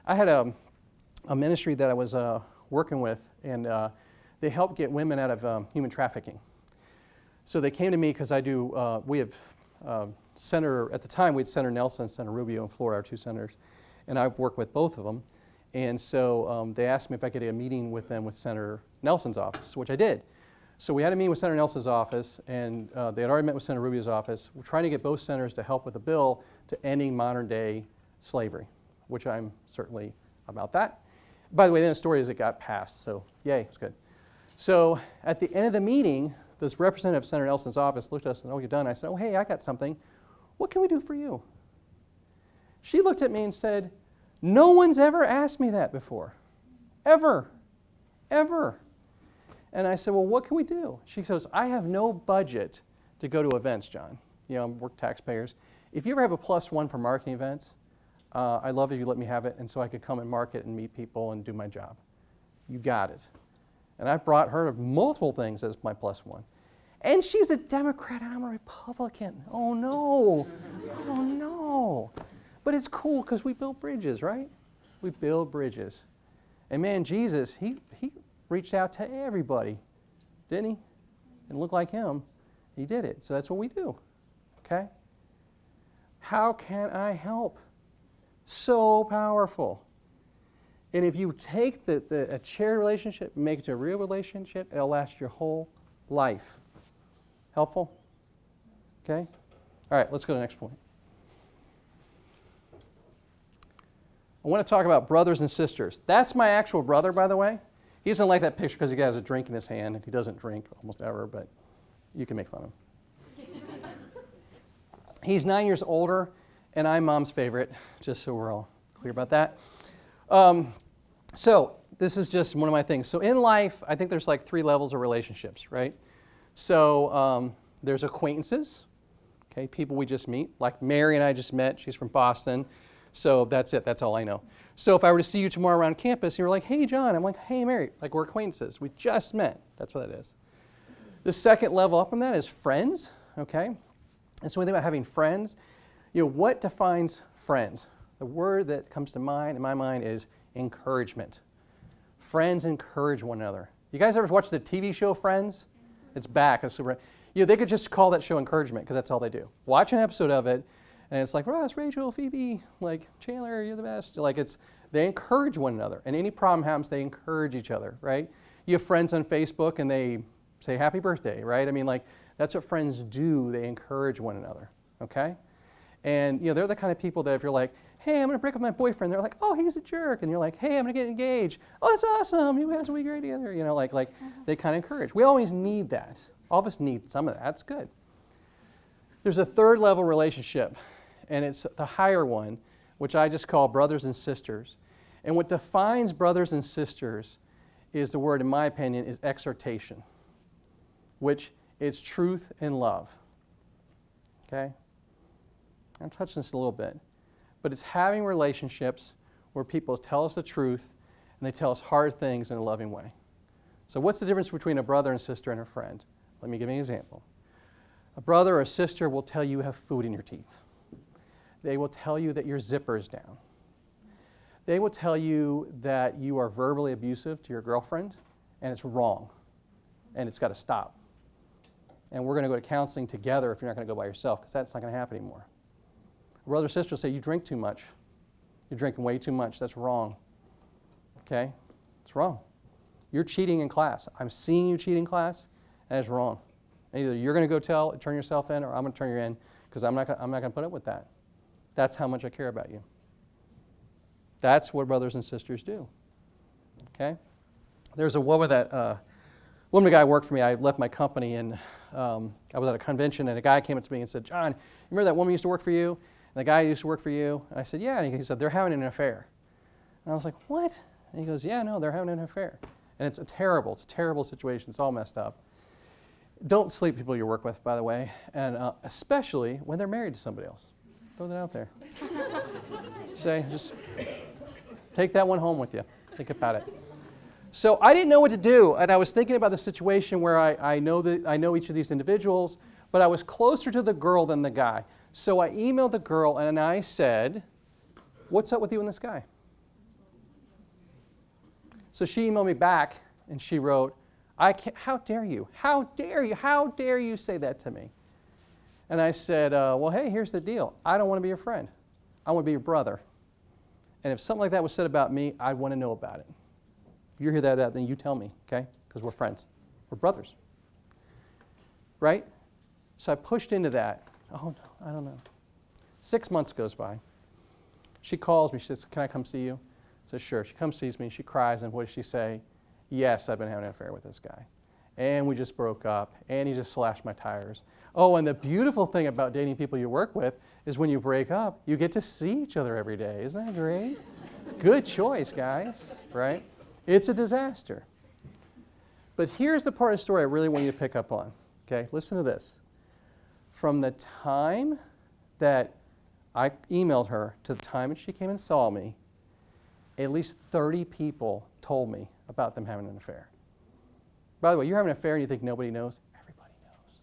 I had a ministry that I was working with, and they helped get women out of human trafficking. So they came to me because I do, we have Senator, at the time we had Senator Nelson and Senator Rubio in Florida, our two senators, and I've worked with both of them. And so they asked me if I could get a meeting with them with Senator Nelson's office, which I did. So we had a meeting with Senator Nelson's office, and they had already met with Senator Rubio's office. We're trying to get both senators to help with a bill to ending modern-day slavery, which I'm certainly about that. By the way, then the story is it got passed, so yay, it was good. So at the end of the meeting, this representative of Senator Nelson's office looked at us and, oh, you're done. I said, oh, hey, I got something. What can we do for you? She looked at me and said, no one's ever asked me that before. Ever. Ever. And I said, well, what can we do? She goes, I have no budget to go to events, John. You know, we're taxpayers. If you ever have a +1 for marketing events, I'd love if you let me have it, and so I could come and market and meet people and do my job. You got it. And I brought her multiple things as my +1. And she's a Democrat and I'm a Republican. Oh, no. Oh, no. But it's cool because we build bridges, right? We build bridges. And man, Jesus, he reached out to everybody, didn't he? And looked like him. He did it. So that's what we do, okay? How can I help? So powerful. And if you take a charity relationship and make it to a real relationship, it'll last your whole life. Helpful? Okay? All right, let's go to the next point. I want to talk about brothers and sisters. That's my actual brother, by the way. He doesn't like that picture because he has a drink in his hand. He doesn't drink almost ever, but you can make fun of him. He's 9 years older, and I'm Mom's favorite, just so we're all clear about that. So this is just one of my things. So in life, I think there's like 3 levels of relationships, right? So there's acquaintances, okay, people we just meet. Like Mary and I just met. She's from Boston. So that's it. That's all I know. So if I were to see you tomorrow around campus, you're like, hey, John. I'm like, hey, Mary. Like, we're acquaintances. We just met. That's what that is. The second level up from that is friends, okay? And so when we think about having friends, you know, what defines friends? The word that comes to mind in my mind is encouragement. Friends encourage one another. You guys ever watch the TV show Friends? It's back. It's super. You know, they could just call that show encouragement because that's all they do. Watch an episode of it, and it's like, Ross, Rachel, Phoebe, like, Chandler, you're the best. Like, they encourage one another. And any problem happens, they encourage each other, right? You have friends on Facebook, and they say happy birthday, right? I mean, like, that's what friends do. They encourage one another, okay? And they're the kind of people that if you're like, hey, I'm going to break up with my boyfriend, they're like, oh, he's a jerk. And you're like, hey, I'm going to get engaged. Oh, that's awesome. You guys will be great together. They kind of encourage. We always need that. All of us need some of that. That's good. There's a third level relationship, and it's the higher one, which I just call brothers and sisters. And what defines brothers and sisters is the word, in my opinion, is exhortation, which is truth and love. Okay? I'll touch this a little bit. But it's having relationships where people tell us the truth and they tell us hard things in a loving way. So what's the difference between a brother and sister and a friend? Let me give you an example. A brother or a sister will tell you have food in your teeth. They will tell you that your zipper is down. They will tell you that you are verbally abusive to your girlfriend and it's wrong and it's got to stop. And we're going to go to counseling together if you're not going to go by yourself, because that's not going to happen anymore. A brother or sister will say, you drink too much. You're drinking way too much. That's wrong. Okay? It's wrong. You're cheating in class. I'm seeing you cheat in class. That is wrong. Either you're going to go turn yourself in, or I'm going to turn you in, because I'm not going to put up with that. That's how much I care about you. That's what brothers and sisters do. Okay? There's a woman that... One guy worked for me. I left my company, and I was at a convention, and a guy came up to me and said, John, you remember that woman who used to work for you? And the guy who used to work for you? And I said, yeah. And he said, they're having an affair. And I was like, what? And he goes, yeah, no, they're having an affair. And it's a terrible situation. It's all messed up. Don't sleep with people you work with, by the way, and especially when they're married to somebody else. Throw that out there. Just take that one home with you. Think about it. So I didn't know what to do, and I was thinking about the situation where I know each of these individuals, but I was closer to the girl than the guy. So I emailed the girl, and I said, what's up with you and this guy? So she emailed me back, and she wrote, how dare you? How dare you? How dare you say that to me? And I said, well, hey, here's the deal. I don't want to be your friend. I want to be your brother. And if something like that was said about me, I'd want to know about it. If you hear that, then you tell me, okay? Because we're friends. We're brothers. Right? So I pushed into that. Oh, no, I don't know. 6 months goes by. She calls me. She says, can I come see you? I said, sure. She comes, sees me. She cries. And what does she say? Yes, I've been having an affair with this guy. And we just broke up. And he just slashed my tires. Oh, and the beautiful thing about dating people you work with is when you break up, you get to see each other every day. Isn't that great? Good choice, guys. Right? It's a disaster. But here's the part of the story I really want you to pick up on. Okay, listen to this. From the time that I emailed her to the time that she came and saw me, at least 30 people told me about them having an affair. By the way, you're having an affair and you think nobody knows? Everybody knows.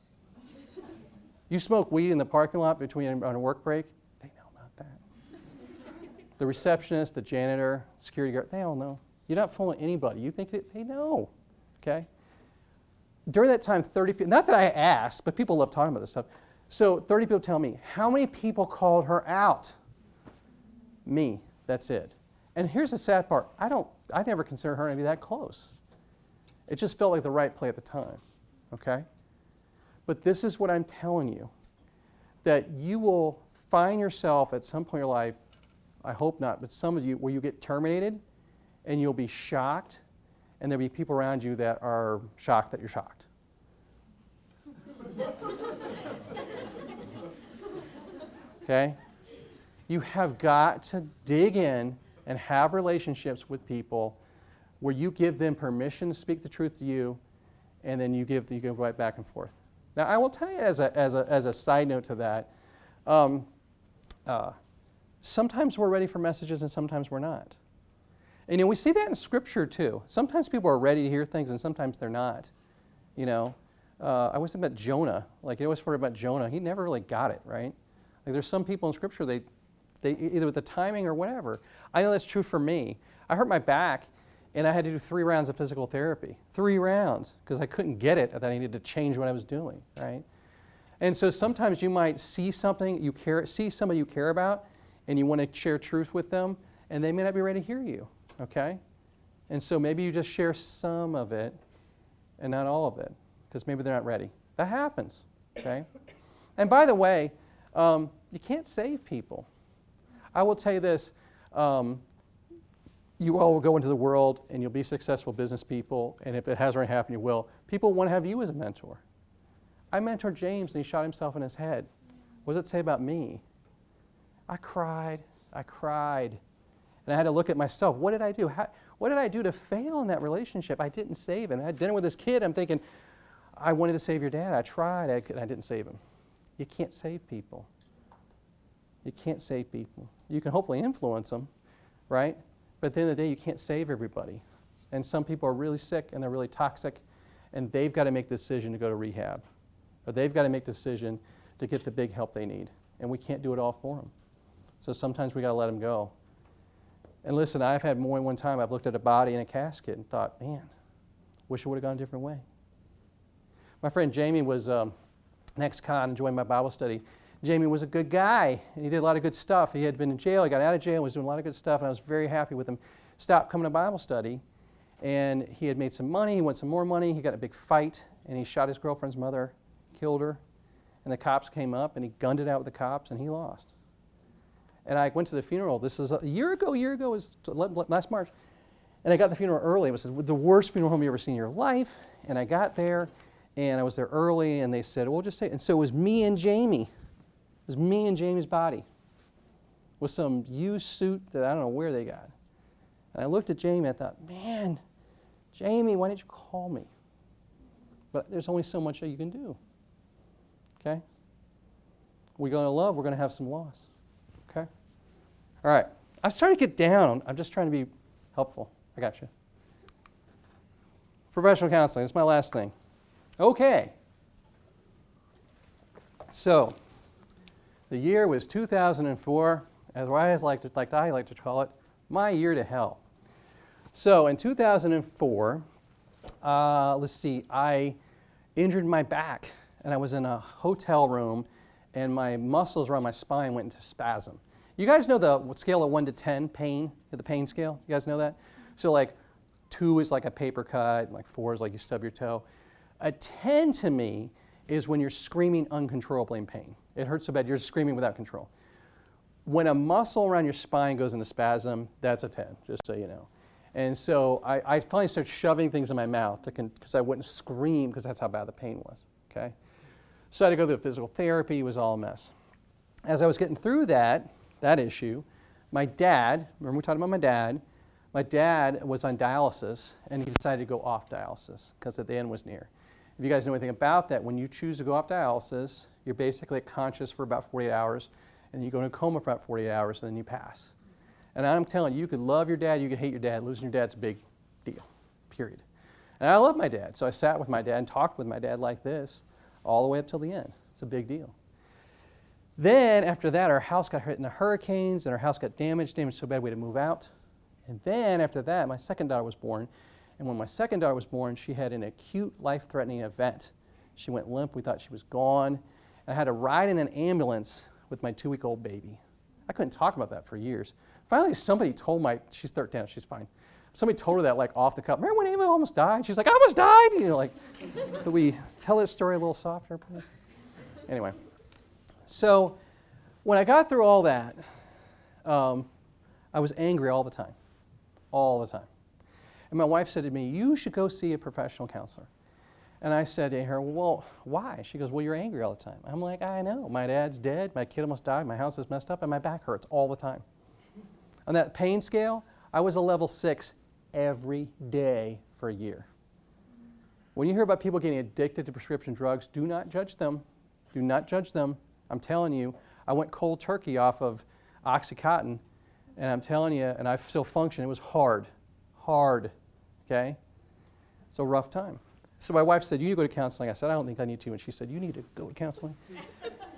You smoke weed in the parking lot on a work break? They know about that. The receptionist, the janitor, security guard, they all know. You're not fooling anybody. You think that they know, okay? During that time, 30 people, not that I asked, but people love talking about this stuff. So 30 people tell me, how many people called her out? Me, that's it. And here's the sad part. I never considered her to be that close. It just felt like the right play at the time, okay? But this is what I'm telling you, that you will find yourself at some point in your life, I hope not, but some of you, where you get terminated, and you'll be shocked, and there'll be people around you that are shocked that you're shocked. Okay? You have got to dig in and have relationships with people where you give them permission to speak the truth to you, and then you go right back and forth. Now, I will tell you as a side note to that, sometimes we're ready for messages and sometimes we're not. And we see that in Scripture too. Sometimes people are ready to hear things and sometimes they're not. I was thinking about Jonah. Like, I always heard about Jonah. He never really got it, right? Like, there's some people in Scripture, they either with the timing or whatever. I know that's true for me. I hurt my back, and I had to do 3 rounds of physical therapy. 3 rounds, because I couldn't get it, and I needed to change what I was doing, right? And so sometimes you might see something see somebody you care about, and you want to share truth with them, and they may not be ready to hear you, okay? And so maybe you just share some of it and not all of it, because maybe they're not ready. That happens, okay? And by the way, You can't save people. I will tell you this, you all will go into the world and you'll be successful business people, and if it has already happened, you will. People want to have you as a mentor. I mentored James and he shot himself in his head. What does it say about me? I cried. And I had to look at myself. What did I do? What did I do to fail in that relationship? I didn't save him. I had dinner with this kid. I'm thinking, I wanted to save your dad. I tried. I didn't save him. You can't save people. You can't save people. You can hopefully influence them, right? But at the end of the day, you can't save everybody. And some people are really sick and they're really toxic, and they've got to make the decision to go to rehab. Or they've got to make the decision to get the big help they need. And we can't do it all for them. So sometimes we got to let them go. And listen, I've had more than one time I've looked at a body in a casket and thought, man, wish it would have gone a different way. My friend Jamie was next con and joined my Bible study. Jamie was a good guy, and he did a lot of good stuff. He had been in jail, he got out of jail, was doing a lot of good stuff, and I was very happy with him. Stopped coming to Bible study, and he had made some money, he wanted some more money, he got in a big fight, and he shot his girlfriend's mother, killed her, and the cops came up, and he gunned it out with the cops, and he lost. And I went to the funeral. This is a year ago, it was last March, and I got to the funeral early. It was the worst funeral home you ever seen in your life, and I got there, and I was there early, and they said, well, just say, and so it was me and Jamie. It was me and Jamie's body with some used suit that I don't know where they got. And I looked at Jamie and I thought, man, Jamie, why didn't you call me? But there's only so much that you can do. Okay? We're going to love, we're going to have some loss. Okay? All right. I'm starting to get down. I'm just trying to be helpful. I got you. Professional counseling. That's my last thing. Okay. So, the year was 2004, as I like to call it, my year to hell. So in 2004, let's see, I injured my back, and I was in a hotel room, and my muscles around my spine went into spasm. You guys know the scale of 1 to 10 pain, the pain scale? You guys know that? So like 2 is like a paper cut, and like 4 is like you stub your toe. A 10 to me is when you're screaming uncontrollably in pain. It hurts so bad, you're screaming without control. When a muscle around your spine goes into spasm, that's a 10, just so you know. And so I finally started shoving things in my mouth because I wouldn't scream because that's how bad the pain was, okay? So I had to go through physical therapy, it was all a mess. As I was getting through that issue, my dad, remember we talked about my dad was on dialysis, and he decided to go off dialysis because the end was near. If you guys know anything about that, when you choose to go off dialysis, you're basically conscious for about 48 hours, and you go into a coma for about 48 hours, and then you pass. And I'm telling you, you could love your dad, you could hate your dad. Losing your dad's a big deal, period. And I love my dad, so I sat with my dad and talked with my dad like this all the way up till the end. It's a big deal. Then after that, our house got hit in the hurricanes, and our house got damaged so bad we had to move out. And then after that, my second daughter was born. And when my second daughter was born, she had an acute life-threatening event. She went limp. We thought she was gone. And I had to ride in an ambulance with my 2-week-old baby. I couldn't talk about that for years. Finally, somebody told she's 13, she's fine. Somebody told her that like off the cuff. Remember when Ava almost died? She's like, I almost died. You know, like, could we tell this story a little softer, please? Anyway, so when I got through all that, I was angry all the time. And my wife said to me, you should go see a professional counselor. And I said to her, well, why? She goes, well, you're angry all the time. I'm like, I know. My dad's dead. My kid almost died. My house is messed up. And my back hurts all the time. On that pain scale, I was a level 6 every day for a year. When you hear about people getting addicted to prescription drugs, do not judge them. Do not judge them. I'm telling you, I went cold turkey off of Oxycontin, and I'm telling you, and I still function. It was hard, okay? It's a rough time. So my wife said, you need to go to counseling. I said, I don't think I need to. And she said, you need to go to counseling.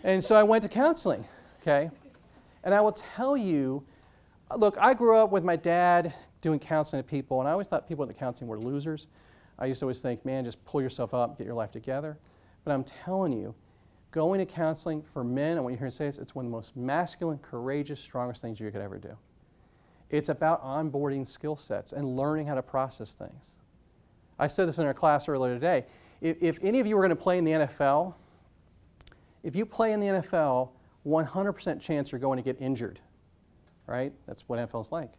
And so I went to counseling, okay? And I will tell you, look, I grew up with my dad doing counseling to people, and I always thought people in counseling were losers. I used to always think, man, just pull yourself up, get your life together. But I'm telling you, going to counseling for men, and what you hear me say is, it's one of the most masculine, courageous, strongest things you could ever do. It's about onboarding skill sets and learning how to process things. I said this in our class earlier today. If any of you were going to play in the NFL, if you play in the NFL, 100% chance you're going to get injured, right? That's what NFL is like.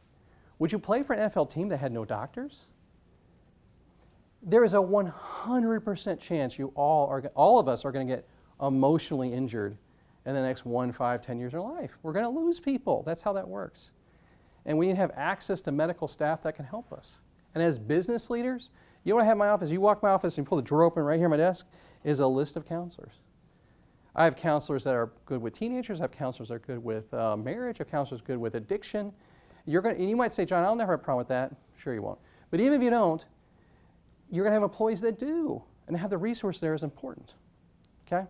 Would you play for an NFL team that had no doctors? There is a 100% chance all of us are going to get emotionally injured in the next 1, 5, 10 years of our life. We're going to lose people. That's how that works. And we need to have access to medical staff that can help us. And as business leaders, you know what I have in my office? You walk in my office and you pull the drawer open right here on my desk, is a list of counselors. I have counselors that are good with teenagers. I have counselors that are good with marriage. I have counselors good with addiction. And you might say, John, I'll never have a problem with that. Sure you won't. But even if you don't, you're going to have employees that do. And to have the resource there is important. Okay?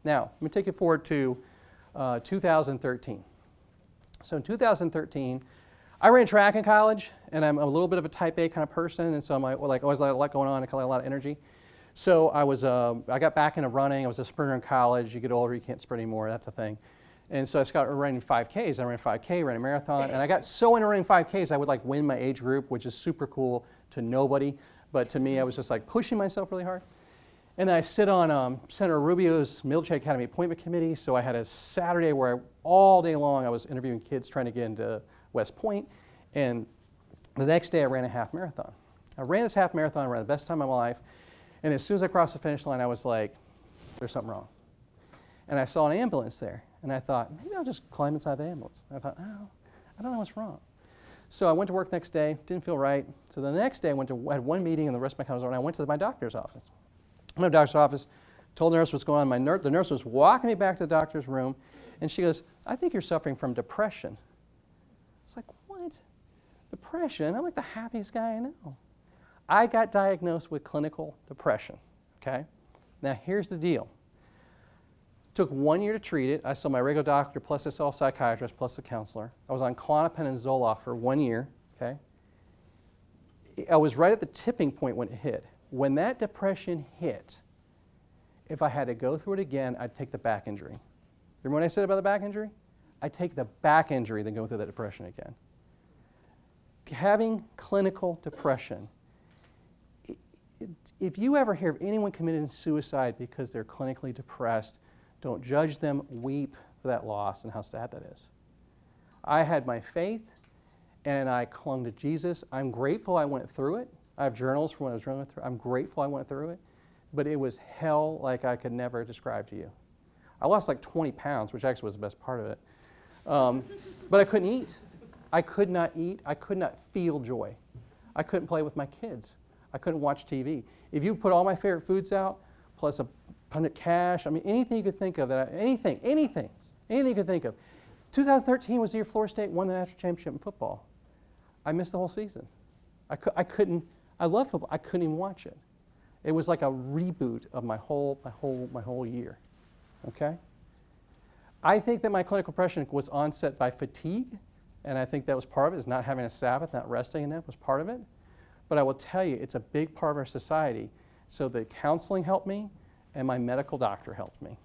Now, let me take it forward to 2013. So in 2013, I ran track in college, and I'm a little bit of a type A kind of person, and so I'm like always a lot going on, I got a lot of energy. So I got back into running. I was a sprinter in college. You get older, you can't sprint anymore. That's a thing. And so I started running 5Ks. I ran 5K, ran a marathon, and I got so into running 5Ks, I would like win my age group, which is super cool to nobody. But to me, I was just like pushing myself really hard. And then I sit on Senator Rubio's Military Academy Appointment Committee. So I had a Saturday where all day long I was interviewing kids trying to get into West Point. And the next day I ran a half marathon. I ran this half marathon, I ran the best time of my life. And as soon as I crossed the finish line, I was like, there's something wrong. And I saw an ambulance there. And I thought, maybe I'll just climb inside the ambulance. And I thought, oh, I don't know what's wrong. So I went to work the next day, didn't feel right. So the next day I had one meeting and the rest of my time was over, and I went to my doctor's office. I went to the doctor's office, told the nurse what's going on. The nurse was walking me back to the doctor's room, and she goes, I think you're suffering from depression. It's like, what? Depression? I'm like the happiest guy I know. I got diagnosed with clinical depression, okay? Now here's the deal. Took 1 year to treat it. I saw my regular doctor, plus I saw a psychiatrist, plus a counselor. I was on Klonopin and Zoloft for 1 year, okay? I was right at the tipping point when it hit. When that depression hit, if I had to go through it again, I'd take the back injury. Remember what I said about the back injury? I'd take the back injury than go through that depression again. Having clinical depression, if you ever hear of anyone committing suicide because they're clinically depressed, don't judge them, weep for that loss and how sad that is. I had my faith and I clung to Jesus. I'm grateful I went through it. I have journals from when I was running through it. I'm grateful I went through it, but it was hell like I could never describe to you. I lost like 20 pounds, which actually was the best part of it. But I couldn't eat. I could not eat. I could not feel joy. I couldn't play with my kids. I couldn't watch TV. If you put all my favorite foods out, plus a pound of cash, I mean, anything you could think of, anything you could think of. 2013 was the year Florida State won the national championship in football. I missed the whole season. I love football. I couldn't even watch it. It was like a reboot of my whole year. Okay? I think that my clinical depression was onset by fatigue, and I think that was part of it, is not having a Sabbath, not resting enough was part of it. But I will tell you, it's a big part of our society. So the counseling helped me, and my medical doctor helped me.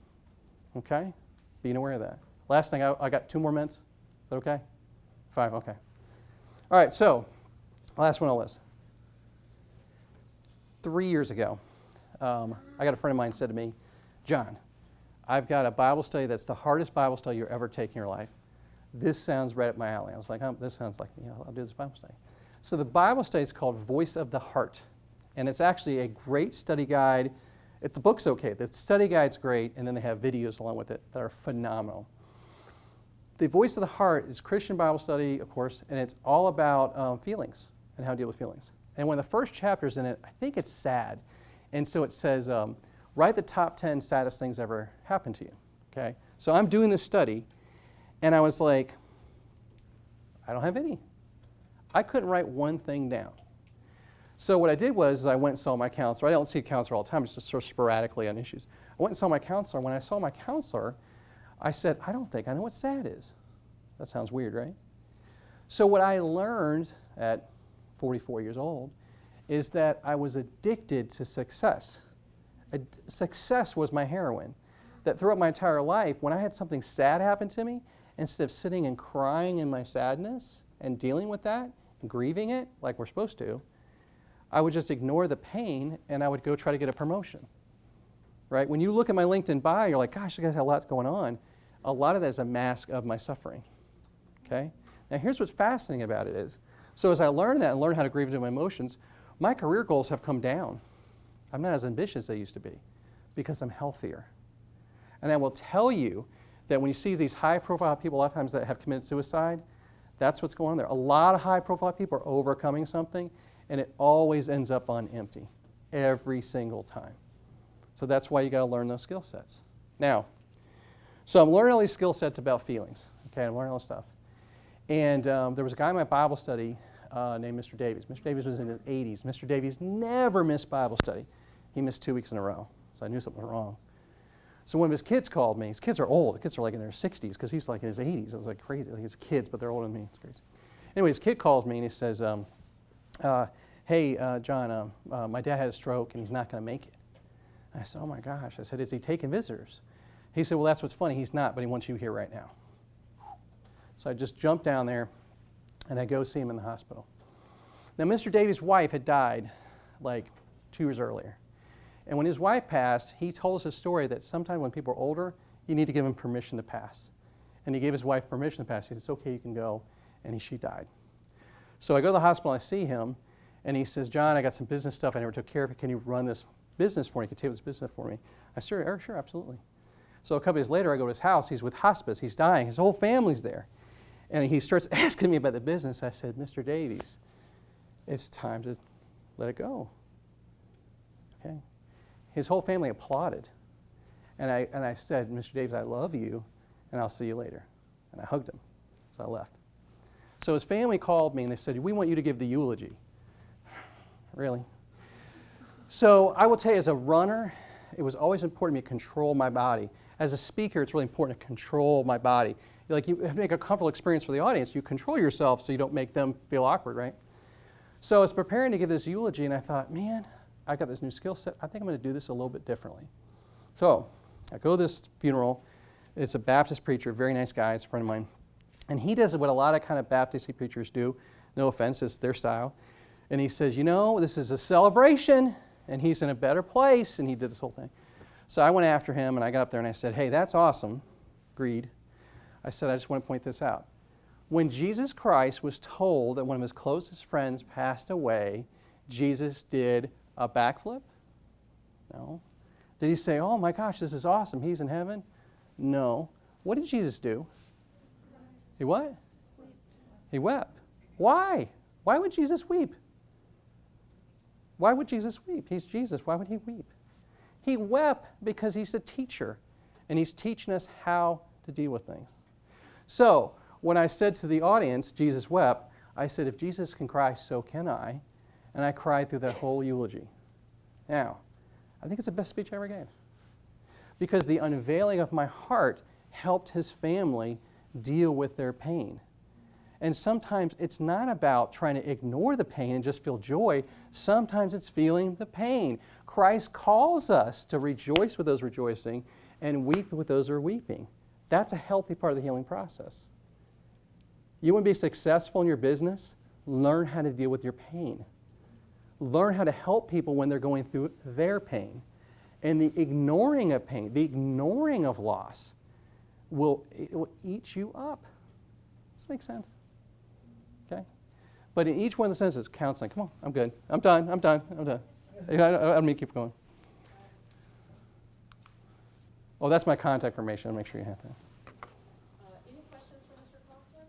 Okay? Being aware of that. Last thing, I got 2 more minutes. Is that okay? 5, okay. All right, so last one on the list. 3 years ago, I got a friend of mine said to me, John, I've got a Bible study that's the hardest Bible study you'll ever take in your life. This sounds right up my alley. I was like, this sounds like me. I'll do this Bible study. So the Bible study is called Voice of the Heart, and it's actually a great study guide. The book's okay. The study guide's great, and then they have videos along with it that are phenomenal. The Voice of the Heart is Christian Bible study, of course, and it's all about feelings and how to deal with feelings. And one of the first chapters in it, I think it's sad. And so it says, write the top 10 saddest things ever happened to you. Okay? So I'm doing this study, and I was like, I don't have any. I couldn't write one thing down. So what I did was I went and saw my counselor. I don't see a counselor all the time, just sort of sporadically on issues. I went and saw my counselor. When I saw my counselor, I said, I don't think I know what sad is. That sounds weird, right? So what I learned at 44 years old is that I was addicted to success. Success was my heroin. That throughout my entire life, when I had something sad happen to me, instead of sitting and crying in my sadness and dealing with that and grieving it like we're supposed to, I would just ignore the pain and I would go try to get a promotion. Right? When you look at my LinkedIn bio, you're like, gosh, this guy's got a lot going on. a lot of that is a mask of my suffering. Okay? Now here's what's fascinating about it is, so as I learn that and learn how to grieve into my emotions, my career goals have come down. I'm not as ambitious as I used to be because I'm healthier. And I will tell you that when you see these high-profile people, a lot of times that have committed suicide, that's what's going on there. A lot of high-profile people are overcoming something, and it always ends up on empty every single time. So that's why you got to learn those skill sets. Now, so I'm learning all these skill sets about feelings. Okay, I'm learning all this stuff. And there was a guy in my Bible study named Mr. Davies. Mr. Davies was in his 80s. Mr. Davies never missed Bible study. He missed 2 weeks in a row, so I knew something was wrong. So one of his kids called me. His kids are old. The kids are like in their 60s because he's like in his 80s. I was like crazy. Like his kids, but they're older than me. It's crazy. Anyway, his kid calls me and he says, hey, John, my dad had a stroke and he's not going to make it. I said, oh my gosh. I said, is he taking visitors? He said, well, that's what's funny. He's not, but he wants you here right now. So I just jumped down there and I go see him in the hospital. Now, Mr. Davies' wife had died like 2 years earlier. And when his wife passed, he told us a story that sometimes when people are older, you need to give them permission to pass. And he gave his wife permission to pass. He said, it's okay, you can go. And she died. So I go to the hospital, I see him, and he says, John, I got some business stuff I never took care of it. Can you run this business for me? Can you take this business for me? I said, sure, absolutely. So a couple days later, I go to his house. He's with hospice. He's dying. His whole family's there. And he starts asking me about the business. I said, Mr. Davies, it's time to let it go. Okay? His whole family applauded. And I said, Mr. Davies, I love you, and I'll see you later. And I hugged him. So I left. So his family called me, and they said, we want you to give the eulogy. Really? So I will tell you, as a runner, it was always important to me to control my body. As a speaker, it's really important to control my body. Like you have to make a comfortable experience for the audience. You control yourself so you don't make them feel awkward, right? So I was preparing to give this eulogy, and I thought, man, I got this new skill set. I think I'm going to do this a little bit differently. So I go to this funeral. It's a Baptist preacher, very nice guy. It's a friend of mine. And he does what a lot of kind of Baptist preachers do. No offense, it's their style. And he says, you know, this is a celebration, and he's in a better place. And he did this whole thing. So I went after him, and I got up there, and I said, hey, that's awesome. Agreed. I said, I just want to point this out. When Jesus Christ was told that one of his closest friends passed away, Jesus did a backflip? No. Did he say, oh my gosh, this is awesome, he's in heaven? No. What did Jesus do? He what? He wept. Why? Why would Jesus weep? Why would Jesus weep? He's Jesus. Why would he weep? He wept because he's a teacher, and he's teaching us how to deal with things. So when I said to the audience, Jesus wept, I said, if Jesus can cry, so can I. And I cried through that whole eulogy. Now, I think it's the best speech I ever gave. Because the unveiling of my heart helped his family deal with their pain. And sometimes it's not about trying to ignore the pain and just feel joy. Sometimes it's feeling the pain. Christ calls us to rejoice with those rejoicing and weep with those who are weeping. That's a healthy part of the healing process. You want to be successful in your business? Learn how to deal with your pain. Learn how to help people when they're going through their pain. And the ignoring of pain, the ignoring of loss, it will eat you up. Does this make sense? Okay? But in each one of the sentences, counseling, come on, I'm good. I'm done. I don't mean to keep going. Oh, that's my contact information. I'll make sure you have that. Any questions for Mr. Crossman?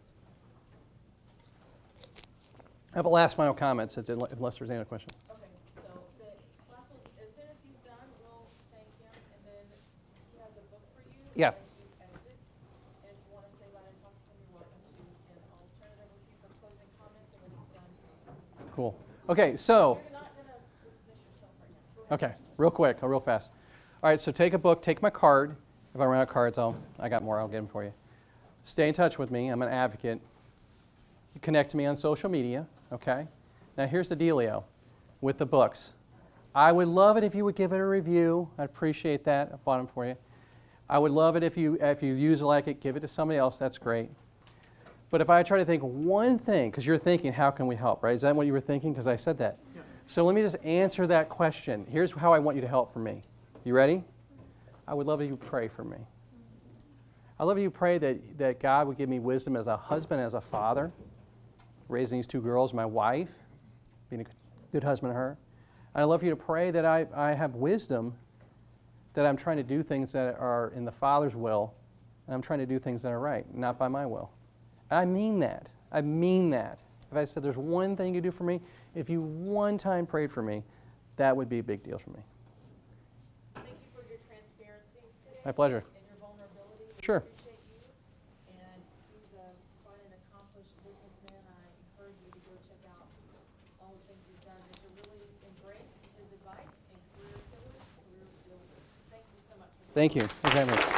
I have a last final comment, unless there's any other questions. Okay, so the last one, as soon as he's done, we'll thank him, and then he has a book for you. Yeah. As you exit, and if you want to stay by and talk to him, you're welcome to, and I'll turn it over to you for closing comments, and when he's done. Cool. Okay, so, You're not going to dismiss yourself right now. Go ahead. okay, real quick, real fast. All right, so take a book, take my card. If I run out of cards, I got more, I'll get them for you. Stay in touch with me. I'm an advocate. You connect to me on social media, okay? Now here's the dealio with the books. I would love it if you would give it a review. I'd appreciate that. I bought them for you. I would love it if you use it, like it, give it to somebody else. That's great. But if I try to think one thing, because you're thinking, how can we help, right? Is that what you were thinking? Because I said that. Yeah. So let me just answer that question. Here's how I want you to help for me. You ready? I would love if you pray for me. I love you pray that God would give me wisdom as a husband, as a father, raising these two girls, my wife, being a good husband to her. And I love you to pray that I have wisdom, that I'm trying to do things that are in the Father's will, and I'm trying to do things that are right, not by my will. And I mean that. I mean that. If I said there's one thing you do for me, if you one time prayed for me, that would be a big deal for me. Thank you for your transparency today. My pleasure. And your vulnerability. We Sure. appreciate you. And he's quite an accomplished businessman. I encourage you to go check out all the things he's done and to really embrace his advice and career pillars, career builders. Thank you so much. Thank you. Thank you very much.